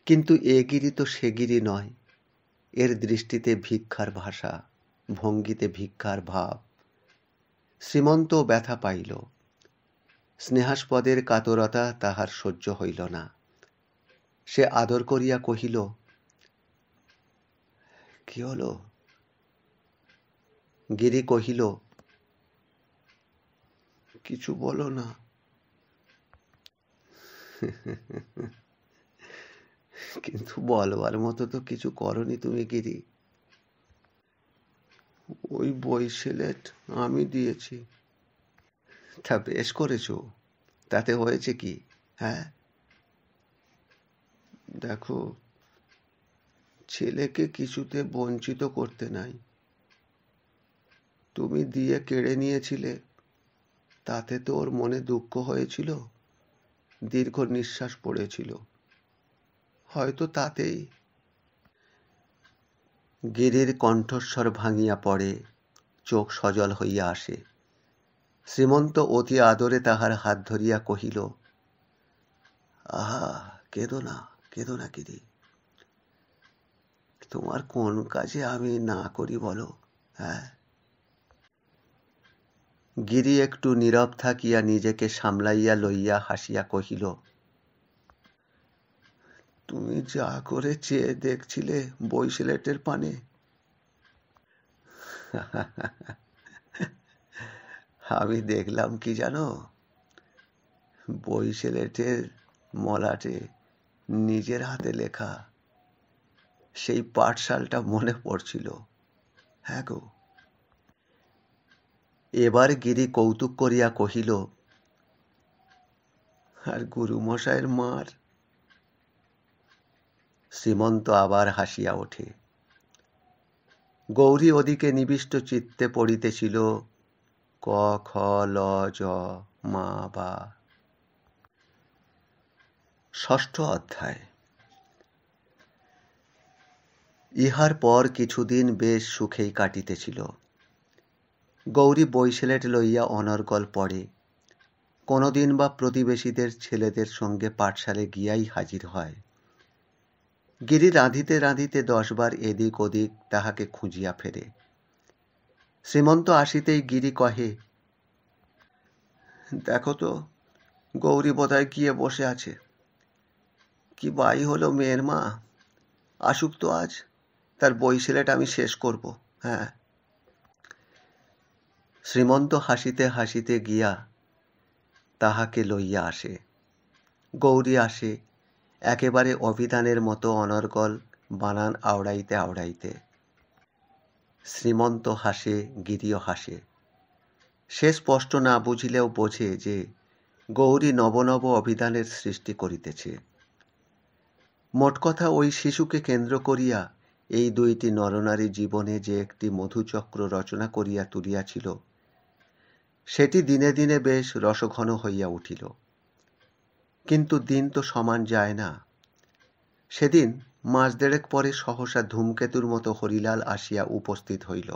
কিন্তু এ গিরি তো সে গিরি নয়। এর দৃষ্টিতে ভিক্ষার ভাষা, ভঙ্গিতে ভিক্ষার ভাব। শ্রীমন্ত ব্যথা পাইল। স্নেহাস্পদের কাতরতা তাহার সহ্য হইল না। সে আদর করিয়া কহিল, কি হলো? গিরি কহিল, কিছু বলো না। কিন্তু বলবার মতো তো কিছু করনি তুমি গিরি। ওই বই সিলেট আমি দিয়েছি। তা বেশ করেছো, তাতে হয়েছে কি? হ্যাঁ, দেখো, ছেলেকে কিছুতে বঞ্চিত করতে নাই। তুমি দিয়ে কেড়ে নিয়েছিলে, তাতে তো ওর মনে দুঃখ হয়েছিল, দীর্ঘ নিঃশ্বাস পড়েছিল, হয়তো তাতেই। গিরির কণ্ঠস্বর ভাঙিয়া পড়ে, চোখ সজল হইয়া আসে। শ্রীমন্ত অতি আদরে তাহার হাত ধরিয়া কহিল, আহা, কেঁদো না, কেঁদো না গিরি। তোমার কোন কাজে আমি না করি বলো? হ্যাঁ। গিরি একটু নীরব থাকিয়া নিজেকে সামলাইয়া লইয়া হাসিয়া কহিল, তুমি যা করে চেয়ে দেখছিলে বই সিলেটের পানে, আমি দেখলাম কি জানো, বই সিলেটের মলাটে নিজের হাতে লেখা সেই পাঠশালটা মনে পড়ছিল। হ্যাঁ গো। এবার গিরি কৌতুক করিয়া কহিল, আর গুরুমশায়ের মার? শ্রীমন্ত আবার হাসিয়া ওঠে। গৌরী ওদিকে নিবিষ্ট চিত্তে পড়িতেছিল ক খ ল জ মা বা। 6ষ্ঠ অধ্যায়। ইহার পর কিছুদিন বেশ সুখেই কাটিতেছিল। গৌরী বই সিলেট লইয়া অনর্গল পড়ে। কোনোদিন বা প্রতিবেশীদের ছেলেদের সঙ্গে পাঠশালে গিয়াই হাজির হয়। গিরি রাঁধিতে রাঁধিতে 10 বার এদিক ওদিক তাহাকে খুঁজিয়া ফেরে। শ্রীমন্ত আসিতেই গিরি কহে, দেখো তো, গৌরী বোধহয় গিয়ে বসে আছে। কি বাই হলো মেয়ের মা, আসুক তো আজ, তার বই সিলেট আমি শেষ করব। হ্যাঁ। শ্রীমন্ত হাসিতে হাসিতে গিয়া তাহাকে লইয়া আসে। গৌরী আসে, একেবারে অভিধানের মতো অনর্গল বানান আওড়াইতে আওড়াইতে। শ্রীমন্ত হাসে, গিরিও হাসে। সে স্পষ্ট না বুঝিলেও বোঝে যে গৌরী নবনব অভিধানের সৃষ্টি করিতেছে। মোট কথা ওই শিশুকে কেন্দ্র করিয়া এই দুইটি নরনারী জীবনে যে একটি মধুচক্র রচনা করিয়া তুলিয়াছিল, সেটি দিনে দিনে বেশ রসঘন হইয়া উঠিল। কিন্তু দিন তো সমান যায় না। সেদিন মাস দেড়েক পরে সহসা ধূমকেতুর মতো হরিলাল আসিয়া উপস্থিত হইল।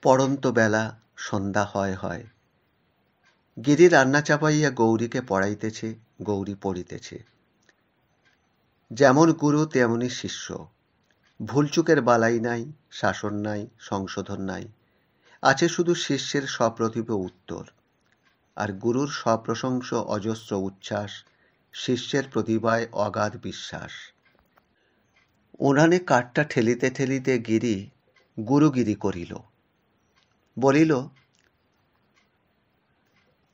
পড়ন্ত বেলা, সন্ধ্যা হয় হয়। গিরি রান্না চাপাইয়া গৌরীকে পড়াইতেছে, গৌরী পড়িতেছে। যেমন গুরু তেমনি শিষ্য। ভুলচুকের বালাই নাই, শাসন নাই, সংশোধন নাই। আছে শুধু শিষ্যের সপ্রতিভ উত্তর, আর গুরুর সপ্রশংস অজস্র উচ্ছ্বাস, শিষ্যের প্রতিভায় অগাধ বিশ্বাস। উনানে কাঠটা ঠেলিতে ঠেলিতে গিরি গুরুগিরি করিল। বলিল,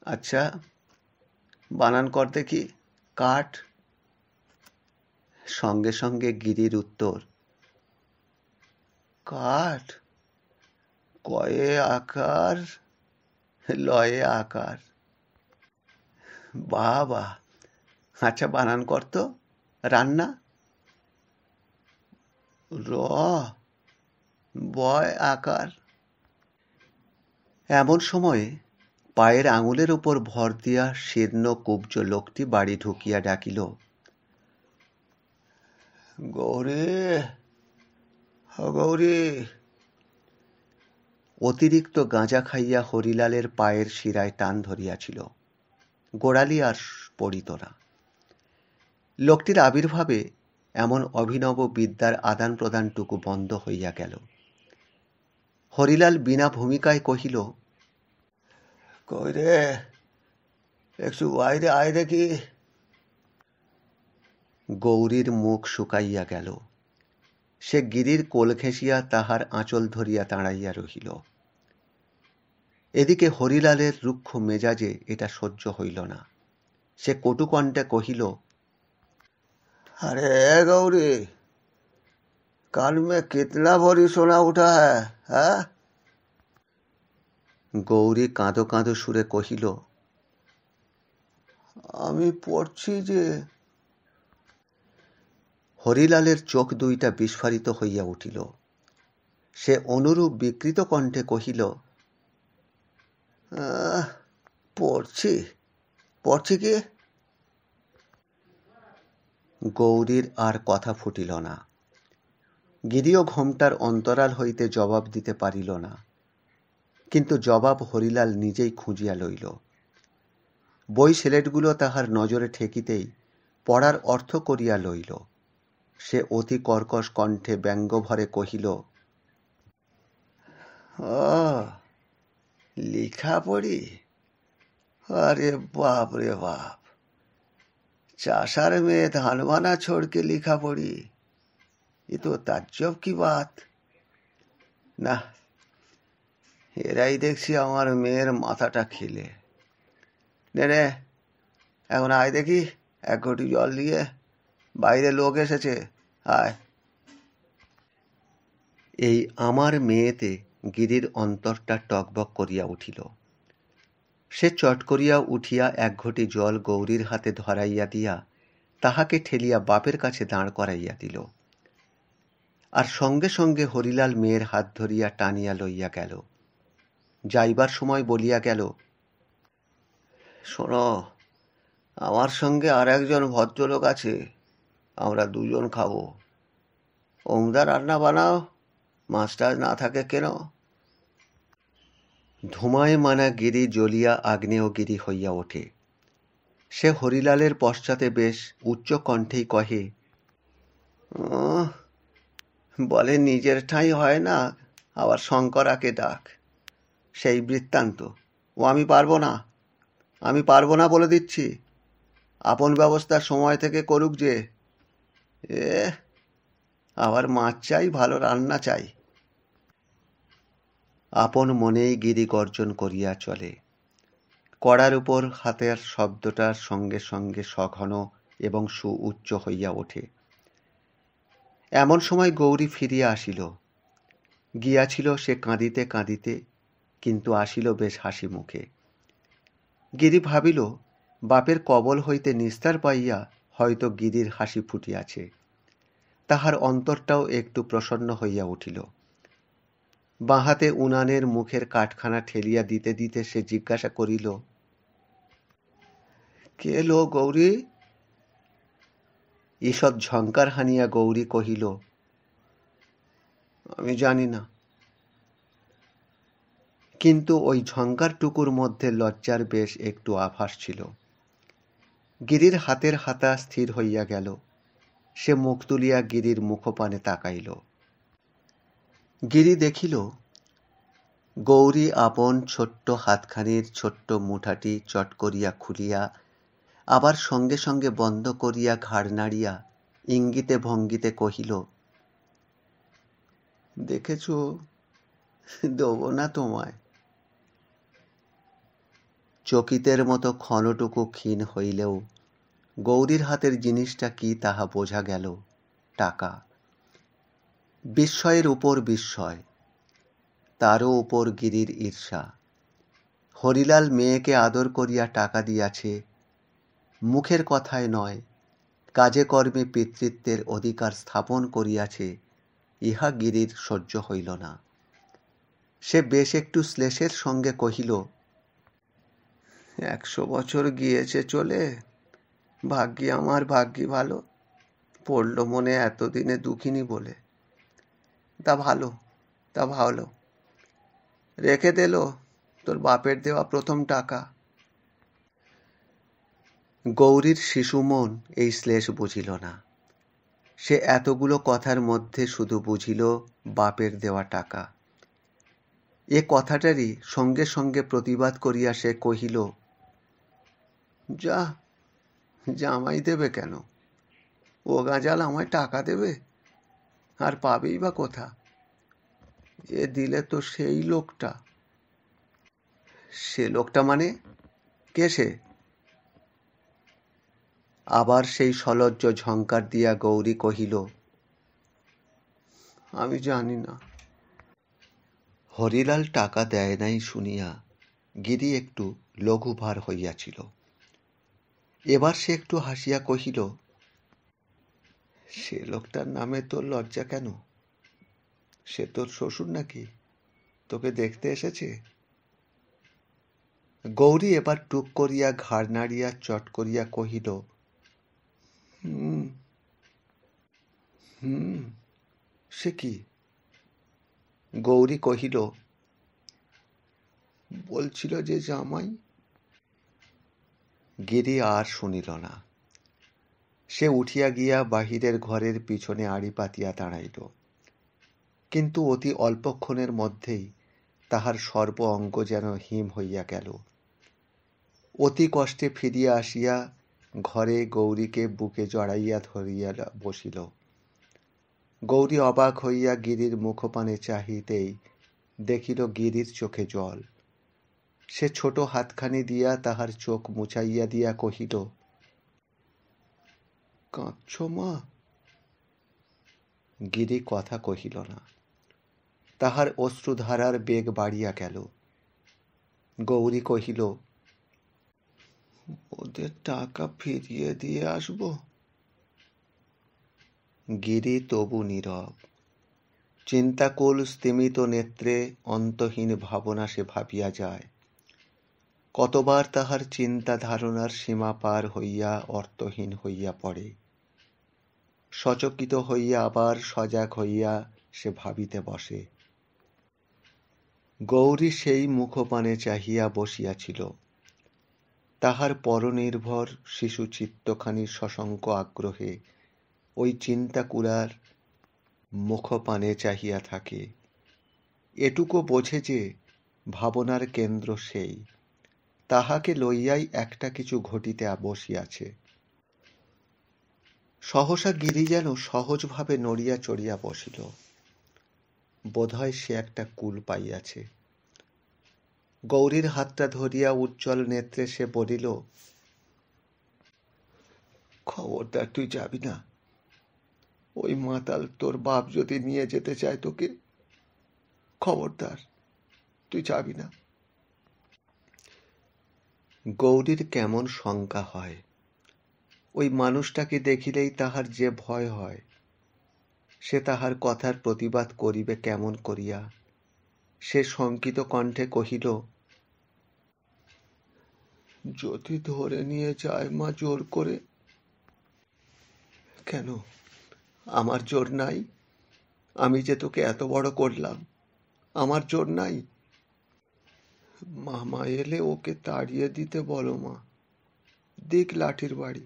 আচ্ছা, বানান কর দেখি, কাঠ। সঙ্গে সঙ্গে গিরির উত্তর, কাঠ, কয়ে আকার, লয়ে আকার। বাবা, আচ্ছা বানান কর তো, রান্না। র, বয় আকার। এমন সময়ে পায়ের আঙুলের উপর ভর দিয়া শীর্ণ কুব্জ লোকটি বাড়ি ঢুকিয়া ডাকিল, গৌরী, গৌরী। অতিরিক্ত গাঁজা খাইয়া হরিলালের পায়ের শিরায় টান ধরিয়াছিল। গোড়ালি আর পড়িত না। লোকটির আবির্ভাবে এমন অভিনব বিদ্যার আদান প্রদানটুকু বন্ধ হইয়া গেল। হরিলাল বিনা ভূমিকায় কহিল, কই রে, একটু বাইরে আয় দেখি। গৌরীর মুখ শুকাইয়া গেল। সে গিরির কোল ঘেঁষিয়া তাহার আঁচল ধরিয়া দাঁড়াইয়া রহিল। এদিকে হরিলালের রুক্ষ মেজাজে এটা সহ্য হইল না। সে কটুকণ্ঠে কহিল, अरे गौरी, कान में कितना भरी सोना उठा है? গৌরী কাঁদো কাঁদো সুরে কহিল, আমি পড়ছি যে। হরিলালের চোখ দুইটা বিস্ফারিত হইয়া উঠিল। সে অনুরূপ বিকৃত কণ্ঠে কহিল, পড়ছি, পড়ছি কি? গৌরীর আর কথা ফুটিল না। গিরিও ঘোমটার অন্তরাল হইতে জবাব দিতে পারিল না। কিন্তু জবাব হরিলাল নিজেই খুঁজিয়া লইল। বই সেলেটগুলো তাহার নজরে ঠেকিতেই পড়ার অর্থ করিয়া লইল। সে অতি কর্কশ কণ্ঠে ব্যঙ্গভরে কহিল, লিখা পড়ি? अरे बाप रे बाप, चाषार में धान बाना छोड़ के लिखा पड़ी, ये तो ताज्जुब की बात ना। এরাই দেখছি আমার মেয়ের মাথাটা খেলে। নে নে, এখন আয় দেখি, এক ঘটি জল দিয়ে, বাইরে লোক এসেছে, আয়। এই আমার মেয়েতে গিরির অন্তরটা টকবক করিয়া উঠিল। সে চট করিয়া উঠিয়া এক ঘটি জল গৌরীর হাতে ধরাইয়া দিয়া তাহাকে ঠেলিয়া বাপের কাছে দাঁড় করাইয়া দিল। আর সঙ্গে সঙ্গে হরিলাল মেয়ের হাত ধরিয়া টানিয়া লইয়া গেল। যাইবার সময় বলিয়া গেল, শোনো, আমার সঙ্গে আর একজন ভদ্রলোক আছে, আমরা দুজন খাবো। ওমদা রান্না বানাও, মাছটা না থাকে কেন? ধুমায় মানা গিরি জ্বলিয়া আগ্নেয়গিরি হইয়া ওঠে। সে হরিলালের পশ্চাতে বেশ উচ্চ কণ্ঠেই কহে, বলে নিজের ঠাঁই হয় না, আবার শঙ্করাকে ডাক। সেই বৃত্তান্ত। ও আমি পারবো না, আমি পারবো না বলে দিচ্ছি। আপন ব্যবস্থার সময় থেকে করুক যে। আবার মাছ চাই, ভালো রান্না চাই। আপন মনেই গিরি গর্জন করিয়া চলে। কড়ার উপর হাতের শব্দটার সঙ্গে সঙ্গে সঘন এবং সুউচ্চ হইয়া ওঠে। এমন সময় গৌরী ফিরিয়া আসিল। গিয়াছিল সে কাঁদিতে কাঁদিতে, কিন্তু আসিল বেশ হাসি মুখে। গিরি ভাবিল, বাপের কবল হইতে নিস্তার পাইয়া হয়তো গিরির হাসি ফুটিয়াছে। তাহার অন্তরটাও একটু প্রসন্ন হইয়া উঠিল। বাঁ হাতে উনানের মুখের কাঠখানা ঠেলিয়া দিতে দিতে সে জিজ্ঞাসা করিল, কে লো গৌরী? ঈষৎ ঝঙ্কার হানিয়া গৌরী কহিল, আমি জানি না। কিন্তু ওই ঝঙ্কারটুকুর মধ্যে লজ্জার বেশ একটু আভাস ছিল। গিরির হাতের হাতা স্থির হইয়া গেল। সে মুখ তুলিয়া গিরির মুখপানে তাকাইল। গিরি দেখিল গৌরী আপন ছোট্ট হাতখানির ছোট্ট মুঠাটি চট করিয়া খুলিয়া আবার সঙ্গে সঙ্গে বন্ধ করিয়া ঘাড় নাড়িয়া ইঙ্গিতে ভঙ্গিতে কহিল, দেখেছ, দেব না তোমায়। চকিতের মতো ক্ষণটুকু ক্ষীণ হইলেও গৌরীর হাতের জিনিসটা কি তাহা বোঝা গেল। টাকা। বিস্ময়ের উপর বিস্ময়। তারও উপর গিরির ঈর্ষা। হরিলাল মেয়েকে আদর করিয়া টাকা দিয়াছে, মুখের কথায় নয়, কাজে কর্মে পিতৃত্বের অধিকার স্থাপন করিয়াছে, ইহা গিরির সহ্য হইল না। সে বেশ একটু শ্লেষের সঙ্গে কহিল, 100 বছর গিয়েছে চলে, ভাগ্যি আমার, ভাগ্যি ভালো, পড়ল মনে এতদিনে দুঃখিনী বলে। তা ভালো, তা ভালো, রেখে দিল তোর বাপের দেওয়া প্রথম টাকা। গৌরীর শিশু মন এই শ্লেষ বুঝিল না। সে এতগুলো কথার মধ্যে শুধু বুঝিল বাপের দেওয়া টাকা। এ কথাটারই সঙ্গে সঙ্গে প্রতিবাদ করিয়া সে কহিল, যা, জামাই দেবে কেন? ও গাঁজাল আমায় টাকা দেবে? আর পাবেই বা কোথা? এ দিলে তো সেই লোকটা। সে লোকটা মানে? কে সে? আবার সেই সলজ্জ ঝঙ্কার দিয়া গৌরী কহিল, আমি জানি না। হরিলাল টাকা দেয় নাই শুনিয়া গিরি একটু লঘুভার হইয়াছিল। এবার সে একটু হাসিয়া কহিল, সে লোকটার নামে তোর লজ্জা কেন? সে তোর শ্বশুর নাকি? তোকে দেখতে এসেছে? গৌরী এবার টুক করিয়া ঘাড় নাড়িয়া চট করিয়া কহিল, হুম হুম। সে কি? গৌরী কহিল, বলছিল যে জামাই। গিরি আর শুনিল না। সে উঠিয়া গিয়া বাহিরের ঘরের পিছনে আড়ি পাতিয়া দাঁড়াইল। কিন্তু অতি অল্পক্ষণের মধ্যেই তাহার সর্ব অঙ্গ যেন হিম হইয়া গেল। অতি কষ্টে ফিরিয়া আসিয়া ঘরে গৌরীকে বুকে জড়াইয়া ধরিয়া বসিল। গৌরী অবাক হইয়া গিরির মুখপানে চাহিতেই দেখিল গিরির চোখে জল। সে ছোট হাতখানি দিয়া তাহার চোখ মুছাইয়া দিয়া কহিল, কাঁদছ মা? গিরি কথা কহিল না। তাহার অশ্রুধারার বেগ বাড়িয়া গেল। গৌরী কহিল, ওদের টাকা ফিরিয়ে দিয়ে আসব। গিরি তবু নীরব। চিন্তাকুল স্তিমিত নেত্রে অন্তহীন ভাবনা সে ভাবিয়া যায়। কতবার তাহার চিন্তা ধারণার সীমা পার হইয়া অর্থহীন হইয়া পড়ে। সচকিত হইয়া আবার সজাগ হইয়া সে ভাবিতে বসে। গৌরী সেই মুখপানে চাহিয়া বসিয়াছিল। তাহার পরনির্ভর শিশু চিত্তখানি সশঙ্ক আগ্রহে ওই চিন্তাকুলার মুখপানে চাহিয়া থাকে। এটুকু বোঝে যে ভাবনার কেন্দ্র সেই, তাহাকে লইয়াই একটা কিছু ঘটিতে বসিয়াছে। সহসা গিরি যেন সহজভাবে নড়িয়া চড়িয়া বসিল। বোধহয় সে একটা কুল পাইয়াছে। গৌরীর হাতটা ধরিয়া উজ্জ্বল নেত্রে সে বলিল, খবরদার তুই যাবি না। ওই মাতাল তোর বাপ যদি নিয়ে যেতে চায় তোকে, খবরদার তুই যাবি না। গৌরীর কেমন শঙ্কা হয়। ওই মানুষটাকে দেখিলেই তাহার যে ভয় হয়, সে তাহার কথার প্রতিবাদ করিবে কেমন করিয়া। সে শঙ্কিত কণ্ঠে কহিল, যদি ধরে নিয়ে যায় মা জোর করে? কেন, আমার জোর নাই? আমি যে তোকে এত বড় করলাম, আমার জোর নাই? মামা এলে ওকে তাড়িয়ে দিতে বলো মা, দিক লাঠির বাড়ি।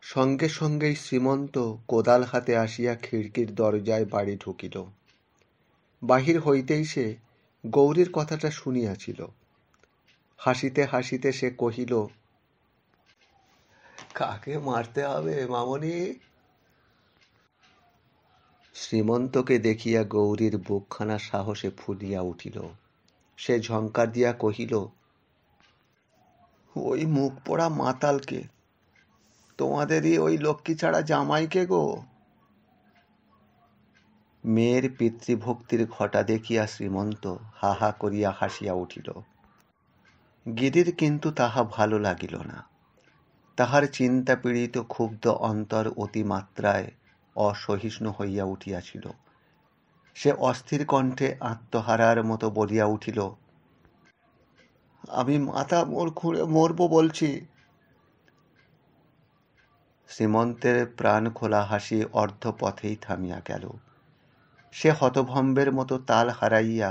সঙ্গে সঙ্গেই শ্রীমন্ত কোদাল হাতে আসিয়া খিড়কির দরজায় বাড়ি ঢুকিল। বাহির হইতেই সে গৌরীর কথাটা শুনিয়াছিল। হাসিতে হাসিতে সে কহিল, কাকে মারতে হবে মামনি? শ্রীমন্তকে দেখিয়া গৌরীর বুকখানা সাহসে ফুলিয়া উঠিল। সে ঝঙ্কার দিয়া কহিল, ওই মুখ পোড়া মাতালকে, তোমাদেরই ওই লক্ষ্মী ছাড়া জামাইকে গো। মেয়ের পিতৃভক্তির ঘটা দেখিয়া শ্রীমন্ত হা হা করিয়া হাসিয়া উঠিল। গিরির কিন্তু তাহা ভালো লাগিল না। তাহার চিন্তা পীড়িত ক্ষুব্ধ অন্তর অতিমাত্রায় অসহিষ্ণু হইয়া উঠিয়াছিল। সে অস্থির কণ্ঠে আত্মহারার মতো বলিয়া উঠিল, আমি মাথা মোর খুঁড়ে মরব বলছি। শ্রীমন্তের প্রাণ খোলা হাসি অর্ধ পথেই থামিয়া গেল। সে হতভম্বের মতো তাল হারাইয়া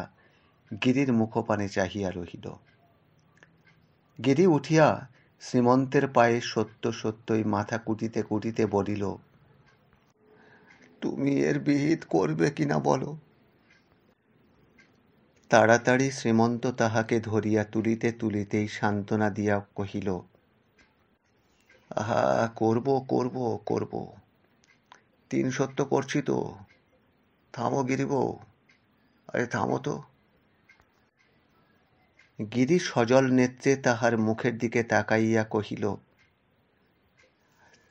গিরির মুখপানে চাহিয়া রহিল। গিরি উঠিয়া শ্রীমন্তের পায়ে সত্য সত্যই মাথা কুটিতে কুটিতে বলিল, তুমি এর বিহিত করবে কিনা বলো। তাড়াতাড়ি শ্রীমন্ত তাহাকে ধরিয়া তুলিতে তুলিতেই সান্ত্বনা দিয়া কহিল, আহা, করব করব করব, 3 সত্য করছি তো। থামো গিরিবউ, আরে থামো তো। গিরি সজল নেত্রে তাহার মুখের দিকে তাকাইয়া কহিল,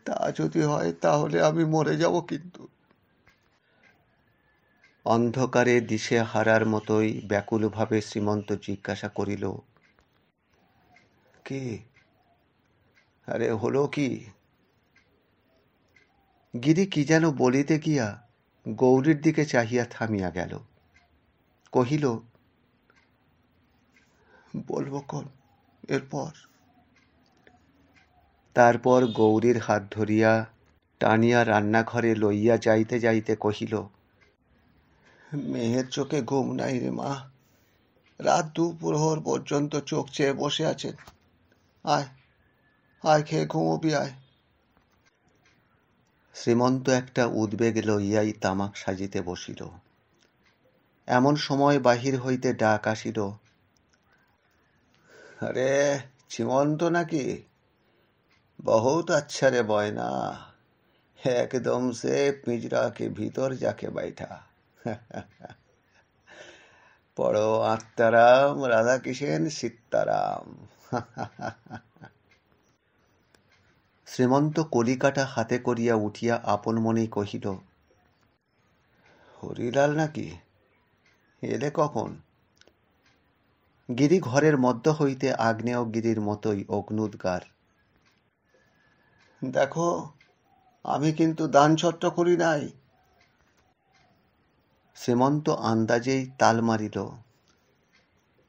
তা যদি হয় তাহলে আমি মরে যাব কিন্তু। অন্ধকারে দিশে হারার মতোই ব্যাকুলভাবে শ্রীমন্ত জিজ্ঞাসা করিল, কি? আরে হলো কি? গিরি কি যেন বলিতে গিয়া গৌরীর দিকে চাহিয়া থামিয়া গেল। কহিল, বলবো কোন এরপর? তারপর গৌরীর হাত ধরিয়া টানিয়া রান্নাঘরে লইয়া যাইতে যাইতে কহিল, মেয়ের চোখে ঘুম নাই রে মা, রাত দুপুরহর পর্যন্ত চোখ চেয়ে বসে আছেন। আয় আয়, খেয়ে ঘুমোবি আয়। শ্রীমন্ত একটা উদ্বেগ লইয়াই তামাক সাজিতে বসিল। এমন সময় বাহির হইতে ডাক আসিল, আরে শ্রীমন্ত নাকি? বহুত আচ্ছা রে বয়না, একদম সে পিंजरा के भीतर जाके बैठा। পড়ো আত্মারাম রাধা কিষেন সীতারাম। শ্রীমন্ত কলিকাটা হাতে করিয়া উঠিয়া আপন মনেই কহিল, হরিলাল নাকি? এলে কখন? গিরি ঘরের মধ্য হইতে আগ্নেয়গিরির মতোই অগ্নুদ্গার। দেখো, আমি কিন্তু দানছত্র করি নাই। শ্রীমন্ত আন্দাজেই তাল মারিল,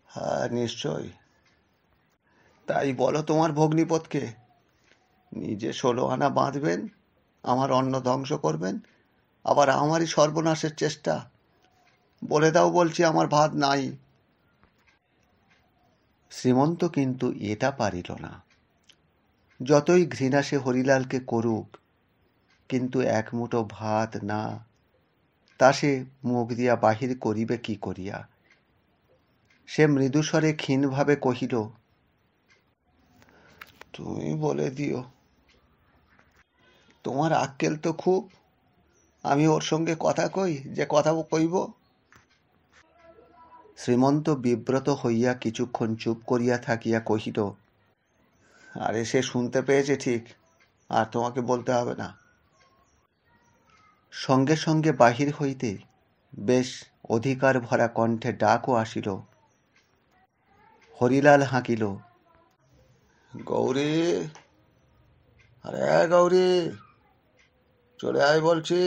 হ্যাঁ নিশ্চয়। তাই বলো তোমার ভগ্নিপথকে, নিজে 16 আনা বাঁধবেন, আমার অন্ন ধ্বংস করবেন, আবার আমারই সর্বনাশের চেষ্টা। বলে দাও বলছি, আমার ভাত নাই। শ্রীমন্ত কিন্তু এটা পারিল না। যতই ঘৃণা সে হরিলালকে করুক, কিন্তু এক মুঠো ভাত না, তা সে মুখ দিয়া বাহির করিবে কি করিয়া। সে মৃদুস্বরে ক্ষীণভাবে কহিল, তুমি বলে দিও। তোমার আক্কেল তো খুব, আমি ওর সঙ্গে কথা কই যে কথা কইব। শ্রীমন্ত বিব্রত হইয়া কিছুক্ষণ চুপ করিয়া থাকিয়া কহিল, আরে সে শুনতে পেয়েছে ঠিক, আর তোমাকে বলতে হবে না। সঙ্গে সঙ্গে বাহির হইতে বেশ অধিকার ভরা কণ্ঠে ডাকও আসিল। হরিলাল হাঁকিল, গৌরী, আরে গৌরী, চলে আয় বলছি,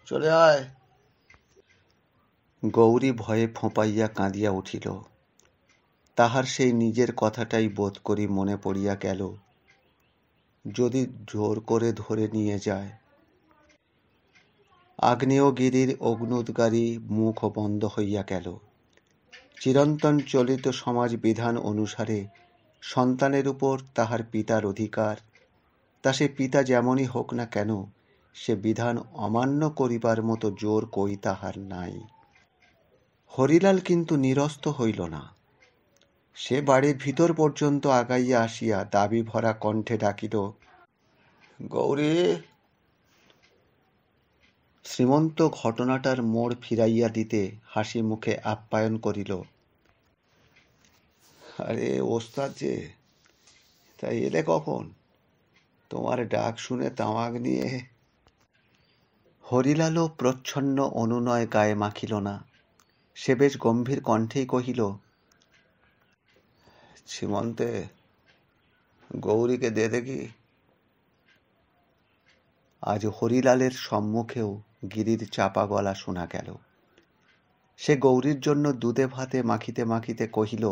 চলে আয়। গৌরী ভয়ে ফোঁপাইয়া কাঁদিয়া উঠিল। তাহার সেই নিজের কথাটাই বোধ করি মনে পড়িয়া গেল। যদি জোর করে ধরে নিয়ে যায়। আগ্নেয়গিরির অগ্নুদ্গারী মুখ বন্ধ হইয়া গেল। চিরন্তন চলিত সমাজ বিধান অনুসারে সন্তানের উপর তাহার পিতার অধিকার, তা সে পিতা যেমনই হোক না কেন, সে বিধান অমান্য করিবার মতো জোর কই তাহার নাই। হরিলাল কিন্তু নিরস্ত হইল না। সে বাড়ির ভিতর পর্যন্ত আগাইয়া আসিয়া দাবি ভরা কণ্ঠে ডাকিল, গৌরী। শ্রীমন্ত ঘটনাটার মোড় ফিরাইয়া দিতে হাসি মুখে আপ্যায়ন করিল, আরে ওস্তাদ যে, তাই এলে কখন? তোমার ডাক শুনে তামাক নিয়ে। হরিলালও প্রচ্ছন্ন অনুনয় গায়ে মাখিল না। সে বেশ গম্ভীর কণ্ঠেই কহিল, সীমন্তে গৌরীকে দে দেখি। আজ হরিলালের সম্মুখেও গিরির চাপা গলা শোনা গেল। সে গৌরীর জন্য দুধে ভাতে মাখিতে মাখিতে কহিল,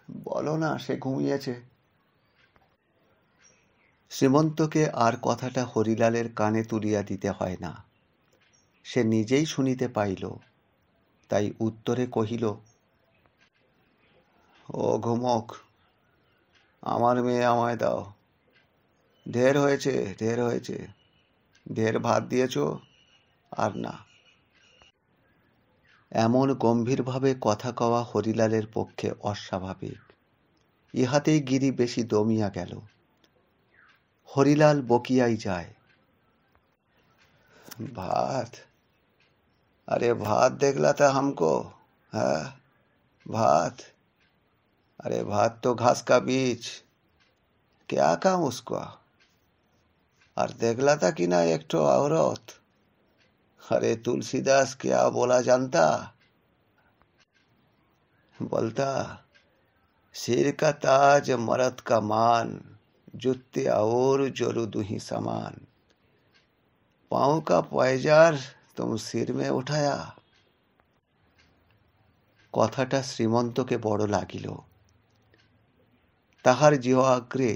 বলো না, সে ঘুমিয়েছে। শ্রীমন্তকে আর কথাটা হরিলালের কানে তুলিয়া দিতে হয় না। সে নিজেই শুনিতে পাইল। তাই উত্তরে কহিল, ও ঘুমক, আমার মেয়ে আমায় দাও। ঢের হয়েছে, ঢের হয়েছে, ঢের ভাত দিয়েছ, আর না। এমন গম্ভীরভাবে কথা কওয়া হরিলালের পক্ষে অস্বাভাবিক। ইহাতেই গিরি বেশি দমিয়া গেল। হরিলাল বকিয়াই যায়, ভাত? अरे भात देखलाता हमको? है भात? अरे भात तो घास का बीज, क्या काम उसका? और देखलाता कि ना एक ठो औरत? अरे तुलसीदास क्या बोला जानता? बोलता, सिर का ताज मर्द का मान, जुत्ते और जोरू दुही समान, पाँव का पैजार तुम सिर में उठाया। কথাটা শ্রীমন্তকে বড় লাগিল। তাহার জিহ্বাগ্রে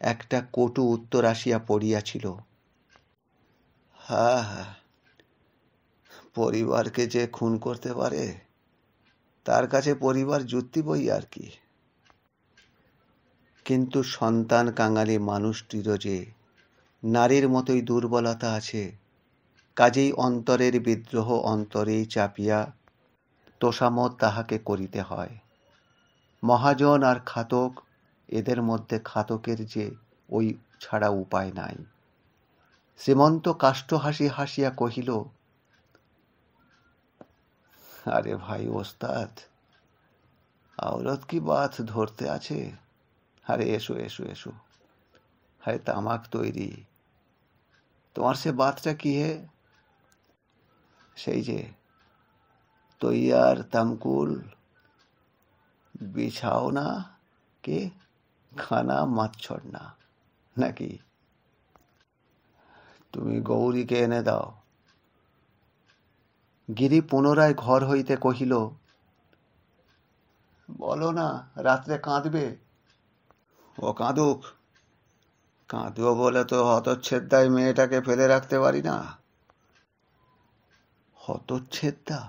একটা কটু উত্তর আসিয়া পড়িয়াছিল। হ্যাঁ হ্যাঁ, পরিবারকে যে খুন করতে পারে তার কাছে পরিবার যুক্তি বই আর কি। কিন্তু সন্তান কাঙালি মানুষটিরও যে নারীর মতোই দুর্বলতা আছে, কাজেই অন্তরের বিদ্রোহ অন্তরেই চাপিয়া তোষামত তাহাকে করিতে হয়। মহাজন আর খাতক, এদের মধ্যে খাতকের যে ওই ছাড়া উপায় নাই। শ্রীমন্ত কাষ্ঠ হাসি হাসিয়া কহিল, अरे भाई ওস্তাদ, औरत की बात ধরতে আছে। আরে এসো এসো এসো, আরে তামাক তৈরি। তোমার সে বাতটা কি হে? সেই যে তৈয়ার তামকুল, বিছাও না কে খানা মাত ছড়না, নাকি? তুমি গৌরীকে এনে দাও। গিরি পুনরায় ঘর হইতে কহিল, বলো না, রাত্রে কাঁদবে। ও কাঁদুক, কাঁদবো বলে তো হতচ্ছেদায় মেয়েটাকে ফেলে রাখতে পারি না। হতচ্ছেদা?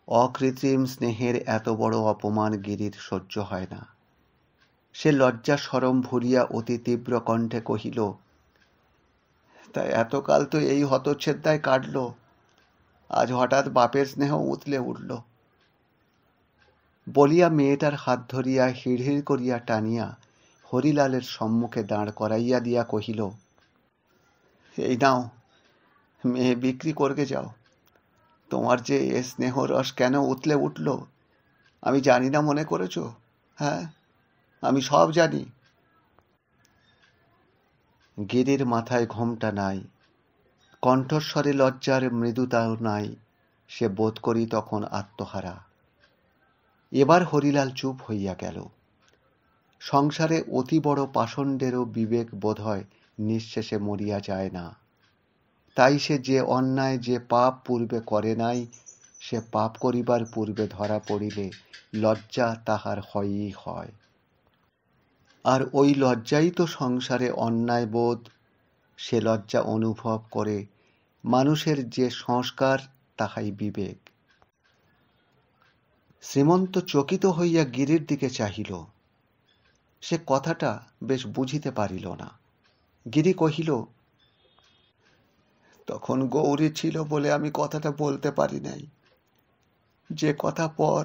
অকৃত্রিম স্নেহের এত বড় অপমান গিরির সহ্য হয় না। সে লজ্জা শরম ভুলিয়া অতি তীব্র কণ্ঠে কহিল, তাই এতকাল তো এই হতচ্ছেদায় কাটল, আজ হঠাৎ বাপের স্নেহ উতলে উঠল। বলিয়া মেয়েটার হাত ধরিয়া হিড়হিড় করিয়া টানিয়া হরিলালের সম্মুখে দাঁড় করাইয়া দিয়া কহিল, এই নাও, মেয়ে বিক্রি করকে যাও। তোমার যে এ স্নেহ রস কেন উতলে উঠল, আমি জানি না মনে করেছ? হ্যাঁ, আমি সব জানি। গিরির মাথায় ঘোমটা নাই, কণ্ঠস্বরে লজ্জার মৃদুতাও নাই। সে বোধ করি তখন আত্মহারা। এবার হরিলাল চুপ হইয়া গেল। সংসারে অতি বড় পাষণ্ডেরও বিবেক বোধহয় নিঃশেষে মরিয়া যায় না। তাই সে যে অন্যায় যে পাপ পূর্বে করে নাই, সে পাপ করিবার পূর্বে ধরা পড়িলে লজ্জা তাহার হয়ই হয়। আর ওই লজ্জাই তো সংসারে অন্যায় বোধ। সে লজ্জা অনুভব করে মানুষের যে সংস্কার, তাহাই বিবেক। শ্রীমন্ত চকিত হইয়া গিরির দিকে চাহিল। সে কথাটা বেশ বুঝিতে পারিল না। গিরি কহিল, তখন গৌরী ছিল বলে আমি কথাটা বলতে পারি নাই। যে কথা পর,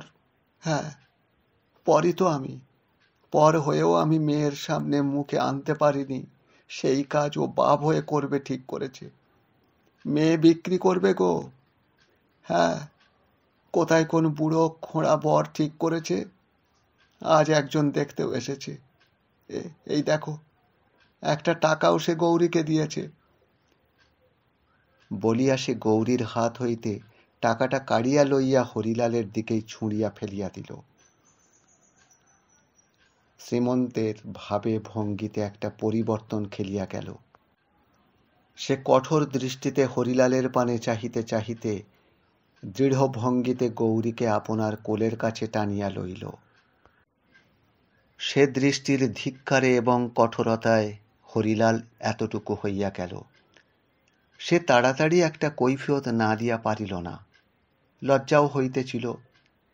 হ্যাঁ পরই তো আমি। পর হয়েও আমি মেয়ের সামনে মুখে আনতে পারিনি। সেই কাজ ও বাপ হয়ে করবে ঠিক করেছে। মেয়ে বিক্রি করবে গো। হ্যাঁ, কোথায় কোন বুড়ো খোঁড়া বর ঠিক করেছে। আজ একজন দেখতেও এসেছে। এই দেখো, একটা টাকাও সে গৌরীকে দিয়েছে। বলিয়া সে গৌরীর হাত হইতে টাকাটা কাড়িয়া লইয়া হরিলালের দিকেই ছুঁড়িয়া ফেলিয়া দিল। শ্রীমন্তের ভাবে ভঙ্গিতে একটা পরিবর্তন খেলিয়া গেল। সে কঠোর দৃষ্টিতে হরিলালের পানে চাহিতে চাহিতে দৃঢ় ভঙ্গিতে গৌরীকে আপনার কোলের কাছে টানিয়া লইল। সে দৃষ্টির ধিক্কারে এবং কঠোরতায় হরিলাল এতটুকু হইয়া গেল। সে তাড়াতাড়ি একটা কৈফিয়ত না দিয়া পারিল না। লজ্জাও হইতেছিল,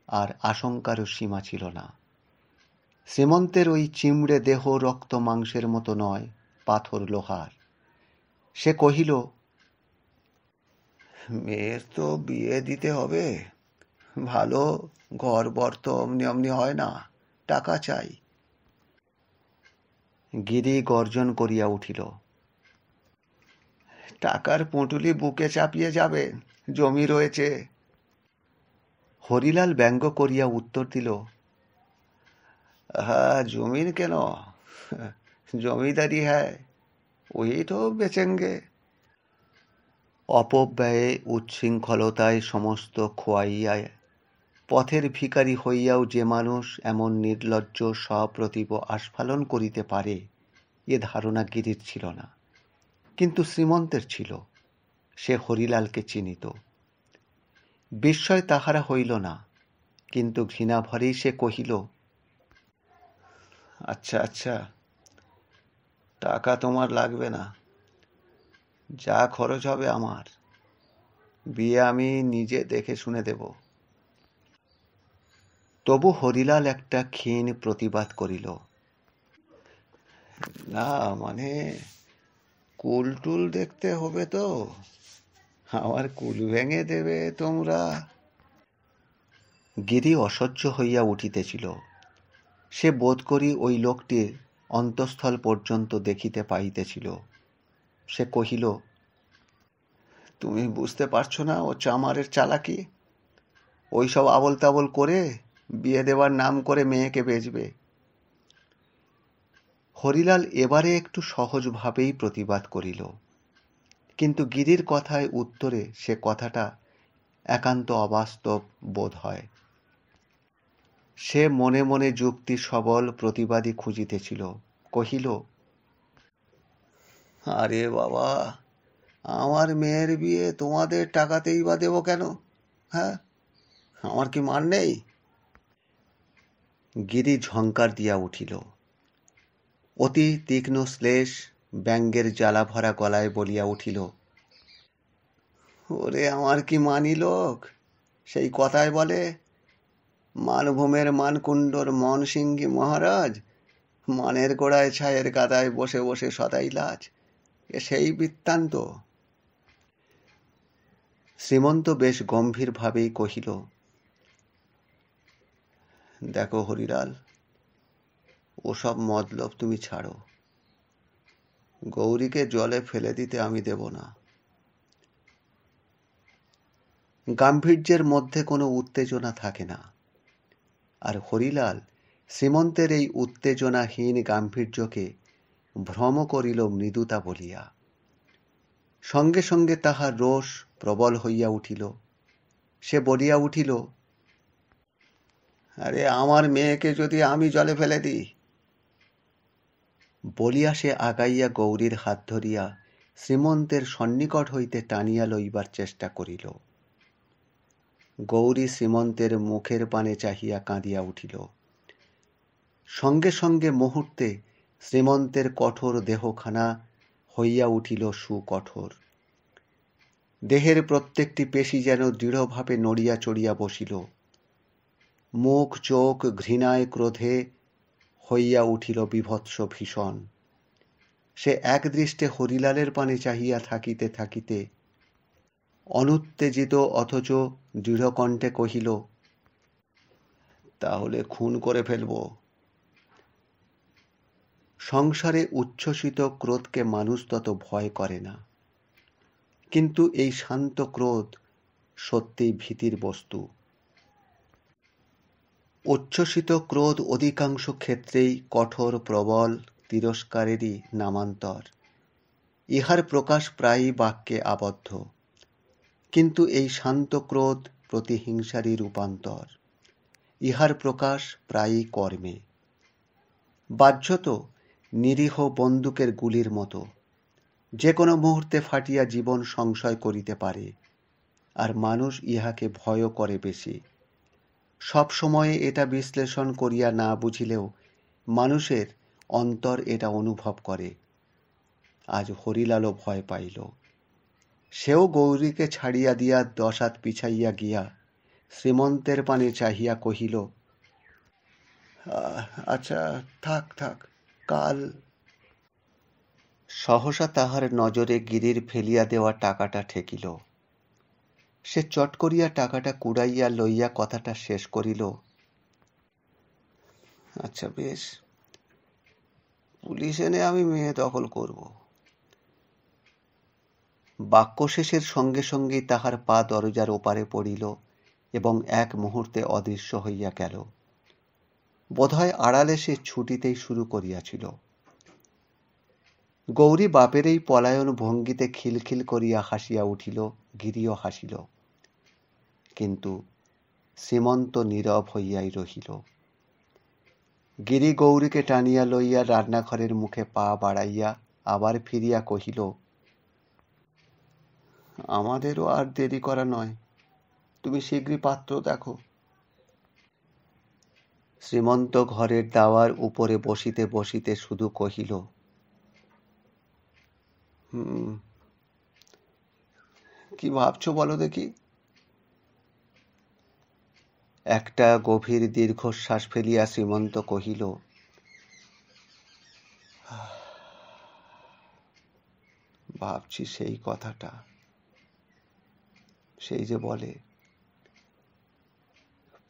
আর আশঙ্কারও সীমা ছিল না। শ্রীমন্তের ওই চিমড়ে দেহ রক্ত মাংসের মতো নয়, পাথর লোহার। সে কহিল, মেয়ের তো বিয়ে দিতে হবে। ভালো ঘর বর তো অমনি অমনি হয় না, টাকা চাই। গিরি গর্জন করিয়া উঠিল, টাকার পুঁটুলি বুকে চাপিয়ে যাবে, জমি রয়েছে। হরিলাল ব্যঙ্গ করিয়া উত্তর দিল, হ্যাঁ জমিন কেন, জমিদারি হ্যায়, ওই তো বেচেঙ্গে। অপব্যয়ে উচ্ছৃঙ্খলতায় সমস্ত খোয়াইয়া পথের ভিখারি হইয়াও যে মানুষ এমন নির্লজ্জ সপ্রতিভ আস্ফালন করিতে পারে, এ ধারণা গিরির ছিল না। কিন্তু শ্রীমন্তের ছিল। সে হরিলালকে চিনিত। বিস্ময় তাহারা হইল না, কিন্তু ঘৃণাভরেই সে কহিল, আচ্ছা আচ্ছা, টাকা তোমার লাগবে না। যা খরচ হবে আমার। বিয়ে আমি নিজে দেখে শুনে দেব। তবু হরিলাল একটা ক্ষীণ প্রতিবাদ করিল, না মানে কুল টুল দেখতে হবে তো, আমার কুল ভেঙে দেবে তোমরা। গিরি অসহ্য হইয়া উঠিতেছিল। সে বোধ করি ওই লোকটির অন্তঃস্থল পর্যন্ত দেখিতে পাইতেছিল। সে কহিল, তুমি বুঝতে পারছো না ও চামারের চালাকি? ওইসব আবল তাবল করে বিয়ে দেওয়ার নাম করে মেয়েকে বেচবে। হরিলাল এবারে একটু সহজভাবেই প্রতিবাদ করিল, কিন্তু গিরির কথায় উত্তরে সে কথাটা একান্ত অবাস্তব বোধ হয়। সে মনে মনে যুক্তি সবল প্রতিবাদী খুঁজিতেছিল। কহিল, আরে বাবা, আমার মেয়ের বিয়ে তোমাদের টাকাতেই বা দেব কেন? হ্যাঁ, আমার কি মান নেই? গিরি ঝঙ্কার দিয়া উঠিল। অতি তীক্ষ্ণ শ্লেষ ব্যঙ্গের জ্বালা ভরা গলায় বলিয়া উঠিল, ওরে আমার কি মানি লোক! সেই কথায় বলে, মানভূমের মানকুণ্ডর মন সিংহী মহারাজ, মানের গোড়ায় ছায়ের গাদায় বসে বসে সদাই লাজ। এ সেই বৃত্তান্ত। শ্রীমন্ত বেশ গম্ভীর ভাবেই কহিল, দেখো হরিলাল, ওসব মতলব তুমি ছাড়ো। গৌরীকে জলে ফেলে দিতে আমি দেব না। গাম্ভীর্যের মধ্যে কোনো উত্তেজনা থাকে না। আর হরিলাল শ্রীমন্তের এই উত্তেজনাহীন গাম্ভীর্যকে ভ্রম করিল মৃদুতা বলিয়া। সঙ্গে সঙ্গে তাহার রোষ প্রবল হইয়া উঠিল। সে বলিয়া উঠিল, আরে আমার মেয়েকে যদি আমি জলে ফেলে দিই। বলিয়া সে আগাইয়া গৌরীর হাত ধরিয়া শ্রীমন্তের সন্নিকট হইতে টানিয়া লইবার চেষ্টা করিল। গৌরী শ্রীমন্তের মুখের পানে চাহিয়া কাঁদিয়া উঠিল। সঙ্গে সঙ্গে মুহূর্তে শ্রীমন্তের কঠোর দেহখানা হইয়া উঠিল সুকঠোর। দেহের প্রত্যেকটি পেশি যেন দৃঢ়ভাবে নড়িয়া চড়িয়া বসিল। মুখ চোখ ঘৃণায় ক্রোধে হইয়া উঠিল বিভৎস ভীষণ। সে একদৃষ্টে হরিলালের পানে চাহিয়া থাকিতে থাকিতে অনুত্তেজিত অথচ দৃঢ়কণ্ঠে কহিল, তাহলে খুন করে ফেলব। সংসারে উচ্ছ্বসিত ক্রোধকে মানুষ তত ভয় করে না, কিন্তু এই শান্ত ক্রোধ সত্যিই ভীতির বস্তু। উচ্ছ্বসিত ক্রোধ অধিকাংশ ক্ষেত্রেই কঠোর প্রবল তিরস্কারেরই নামান্তর। ইহার প্রকাশ প্রায়ই বাক্যে আবদ্ধ, কিন্তু এই শান্ত ক্রোধ প্রতিহিংসারই রূপান্তর। ইহার প্রকাশ প্রায়ই কর্মে। বাহ্যত নিরীহ বন্দুকের গুলির মতো, যে কোনো মুহূর্তে ফাটিয়া জীবন সংশয় করিতে পারে, আর মানুষ ইহাকে ভয়ও করে বেশি। সব সময়ে এটা বিশ্লেষণ করিয়া না বুঝিলেও মানুষের অন্তর এটা অনুভব করে। আজ হরিলালও ভয় পাইল। সেও গৌরীকে ছাড়িয়া দিয়া 10 হাত পিছাইয়া গিয়া শ্রীমন্তের পানে চাহিয়া কহিল, আচ্ছা থাক থাক, কাল। সহসা তাহার নজরে গিরির ফেলিয়া দেওয়া টাকাটা ঠেকিল। সে চট করিয়া টাকাটা কুড়াইয়া লইয়া কথাটা শেষ করিল, আচ্ছা বেশ, পুলিশ এনে আমি মেয়ে দখল করব। বাক্য শেষের সঙ্গে সঙ্গেই তাহার পা দরজার ওপারে পড়িল এবং এক মুহূর্তে অদৃশ্য হইয়া গেল। বোধহয় আড়ালে সে ছুটিতেই শুরু করিয়াছিল। গৌরী বাপের এই পলায়ন ভঙ্গিতে খিলখিল করিয়া হাসিয়া উঠিল, গিরিও হাসিল, কিন্তু শ্রীমন্ত নীরব হইয়াই রহিল। গিরি গৌরীকে টানিয়া লইয়া রান্নাঘরের মুখে পা বাড়াইয়া আবার ফিরিয়া কহিল, আমাদেরও আর দেরি করা নয়, তুমি শীঘ্রই পাত্র দেখো। শ্রীমন্ত ঘরের দাওয়ার উপরে বসিতে বসিতে শুধু কহিল, কি ভাবছো বলো দেখি। একটা গভীর দীর্ঘশ্বাস ফেলিয়া শ্রীমন্ত কহিল, ভাবছি সেই কথাটা, সেই যে বলে,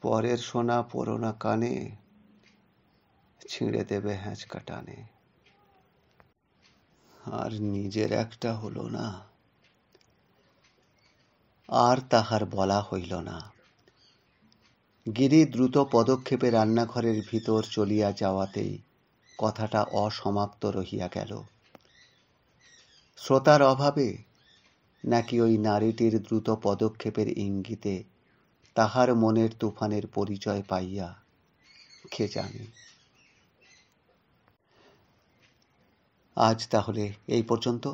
পরের সোনা পরোনা কানে, ছিঁড়ে দেবে হ্যাঁচকা টানে। আর নিজের একটা হলো না। আর তাহার বলা হইল না। গিরি দ্রুত পদক্ষেপে রান্নাঘরের ভিতর চলিয়া যাওয়াতেই কথাটা অসমাপ্ত রহিয়া গেল। শ্রোতার অভাবে নাকি ওই নারীটির দ্রুত পদক্ষেপের ইঙ্গিতে তাহার মনের তুফানের পরিচয় পাইয়া, কে জানে। আজ তাহলে এই পর্যন্ত।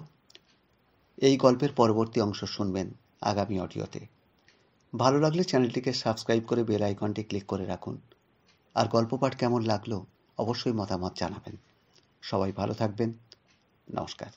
এই গল্পের পরবর্তী অংশ শুনবেন আগামী অডিওতে। ভালো লাগলে চ্যানেলটিকে সাবস্ক্রাইব করে বেল আইকনটি ক্লিক করে রাখুন। আর গল্প পাঠ কেমন লাগলো অবশ্যই মতামত জানাবেন। সবাই ভালো থাকবেন। নমস্কার।